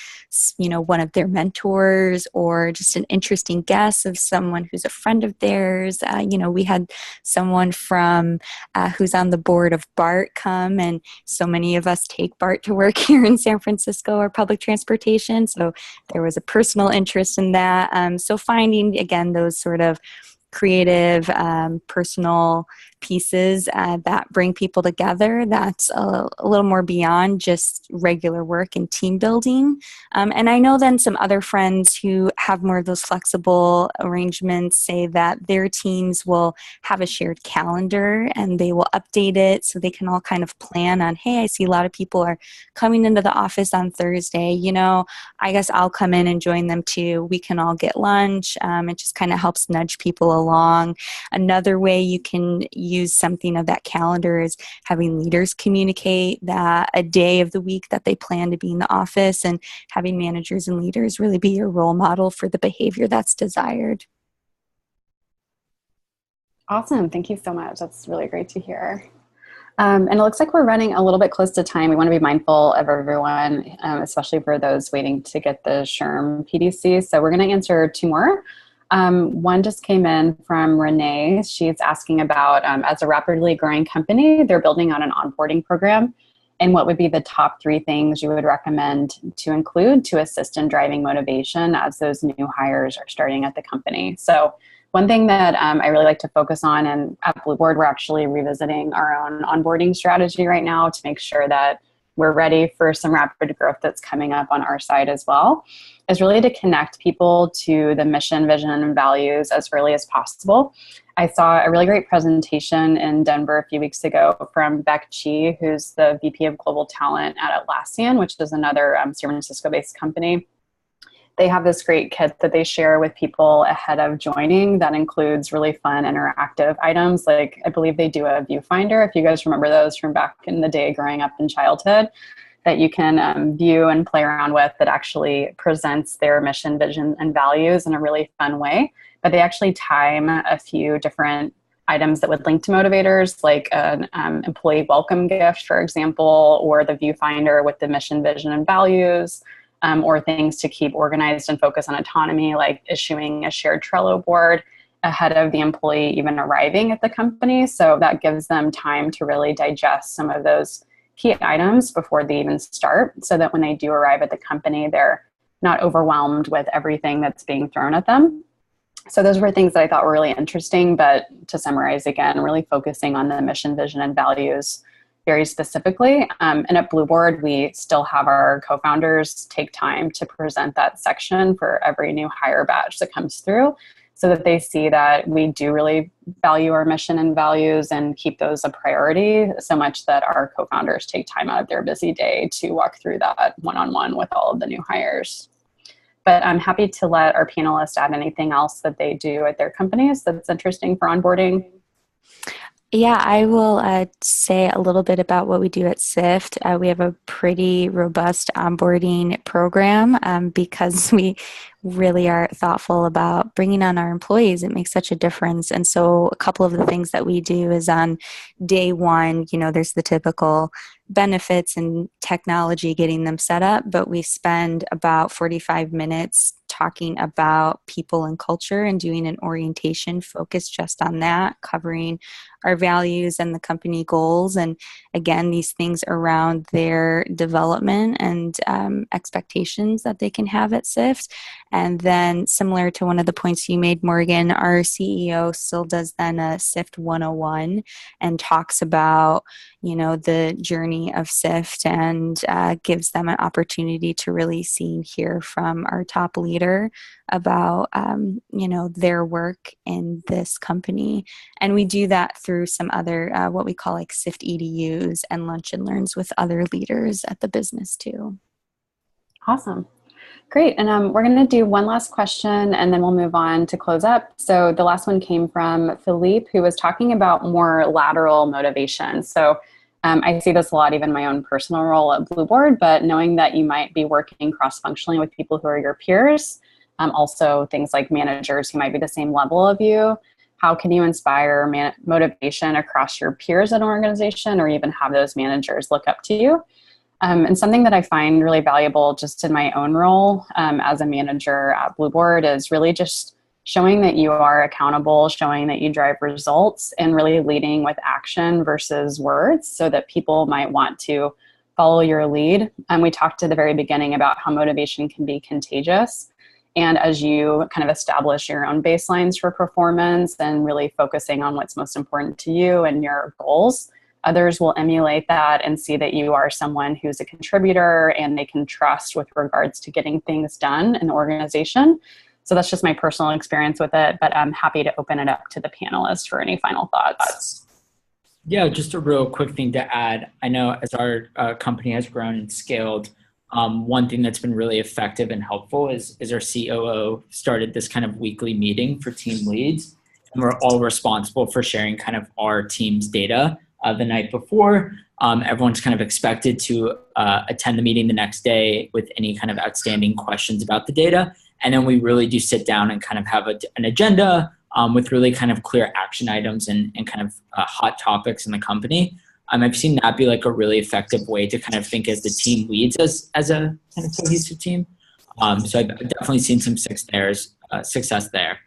one of their mentors or just an interesting guest of someone who's a friend of theirs. We had someone from who's on the board of BART come, and so many of us take BART to work here in San Francisco or public transportation. So there was a personal interest in that. So finding, again, those sort of creative, personal pieces that bring people together, that's a little more beyond just regular work and team building. And I know then some other friends who have more of those flexible arrangements say that their teams will have a shared calendar and they will update it so they can all kind of plan on, hey, I see a lot of people are coming into the office on Thursday, I guess I'll come in and join them too. We can all get lunch. It just kind of helps nudge people along. Another way you can use use something of that calendar as having leaders communicate that a day of the week that they plan to be in the office, and having managers and leaders really be your role model for the behavior that's desired. Awesome. Thank you so much. That's really great to hear. And it looks like we're running a little bit close to time. We want to be mindful of everyone, especially for those waiting to get the SHRM PDC. So we're going to answer 2 more. One just came in from Renee. She's asking about, as a rapidly growing company, they're building on an onboarding program. And what would be the top 3 things you would recommend to include to assist in driving motivation as those new hires are starting at the company? So one thing that I really like to focus on, and at Blueboard, we're actually revisiting our own onboarding strategy right now to make sure that we're ready for some rapid growth that's coming up on our side as well, is really to connect people to the mission, vision, and values as early as possible. I saw a really great presentation in Denver a few weeks ago from Beck Chi, who's the VP of Global Talent at Atlassian, which is another San Francisco-based company. They have this great kit that they share with people ahead of joining that includes really fun interactive items. Like, I believe they do a viewfinder, if you guys remember those from back in the day growing up in childhood, that you can view and play around with, that actually presents their mission, vision, and values in a really fun way. But they actually time a few different items that would link to motivators, like an employee welcome gift, for example, or the viewfinder with the mission, vision, and values. Or things to keep organized and focus on autonomy, like issuing a shared Trello board ahead of the employee even arriving at the company. So that gives them time to really digest some of those key items before they even start, so that when they do arrive at the company, they're not overwhelmed with everything that's being thrown at them. So those were things that I thought were really interesting. But to summarize again, really focusing on the mission, vision, and values very specifically. And at Blueboard, we still have our co-founders take time to present that section for every new hire batch that comes through, so that they see that we do really value our mission and values and keep those a priority, so much that our co-founders take time out of their busy day to walk through that one-on-one with all of the new hires. But I'm happy to let our panelists add anything else that they do at their companies that's interesting for onboarding. Yeah, I will say a little bit about what we do at Sift. We have a pretty robust onboarding program because we really are thoughtful about bringing on our employees. It makes such a difference. And so a couple of the things that we do is on day 1, there's the typical benefits and technology, getting them set up, but we spend about 45 minutes talking about people and culture and doing an orientation focused just on that, covering our values and the company goals. And again, these things around their development and expectations that they can have at Sift. And then, similar to one of the points you made, Morgan, our CEO still does then a Sift 101 and talks about, the journey of Sift, and gives them an opportunity to really see and hear from our top leader about, their work in this company. And we do that through some other, what we call like Sift EDUs and lunch and learns with other leaders at the business too. Awesome. Great. And we're going to do one last question, and then we'll move on to close up. So the last one came from Philippe, who was talking about more lateral motivation. So I see this a lot, even in my own personal role at Blueboard, but knowing that you might be working cross-functionally with people who are your peers, also things like managers who might be the same level of you. How can you inspire motivation across your peers at an organization, or even have those managers look up to you? And something that I find really valuable just in my own role as a manager at Blueboard is really just showing that you are accountable, showing that you drive results, and really leading with action versus words, so that people might want to follow your lead. We talked at the very beginning about how motivation can be contagious. And as you kind of establish your own baselines for performance and really focusing on what's most important to you and your goals, others will emulate that and see that you are someone who's a contributor and they can trust with regards to getting things done in the organization. So that's just my personal experience with it, but I'm happy to open it up to the panelists for any final thoughts. Yeah, just a real quick thing to add. I know as our company has grown and scaled, one thing that's been really effective and helpful is our COO started this kind of weekly meeting for team leads. and we're all responsible for sharing kind of our team's data the night before. Everyone's kind of expected to attend the meeting the next day with any kind of outstanding questions about the data. And then we really do sit down and kind of have an agenda with really kind of clear action items and kind of hot topics in the company. I've seen that be like a really effective way to kind of think as the team leads as a kind of cohesive team. So I've definitely seen some success there.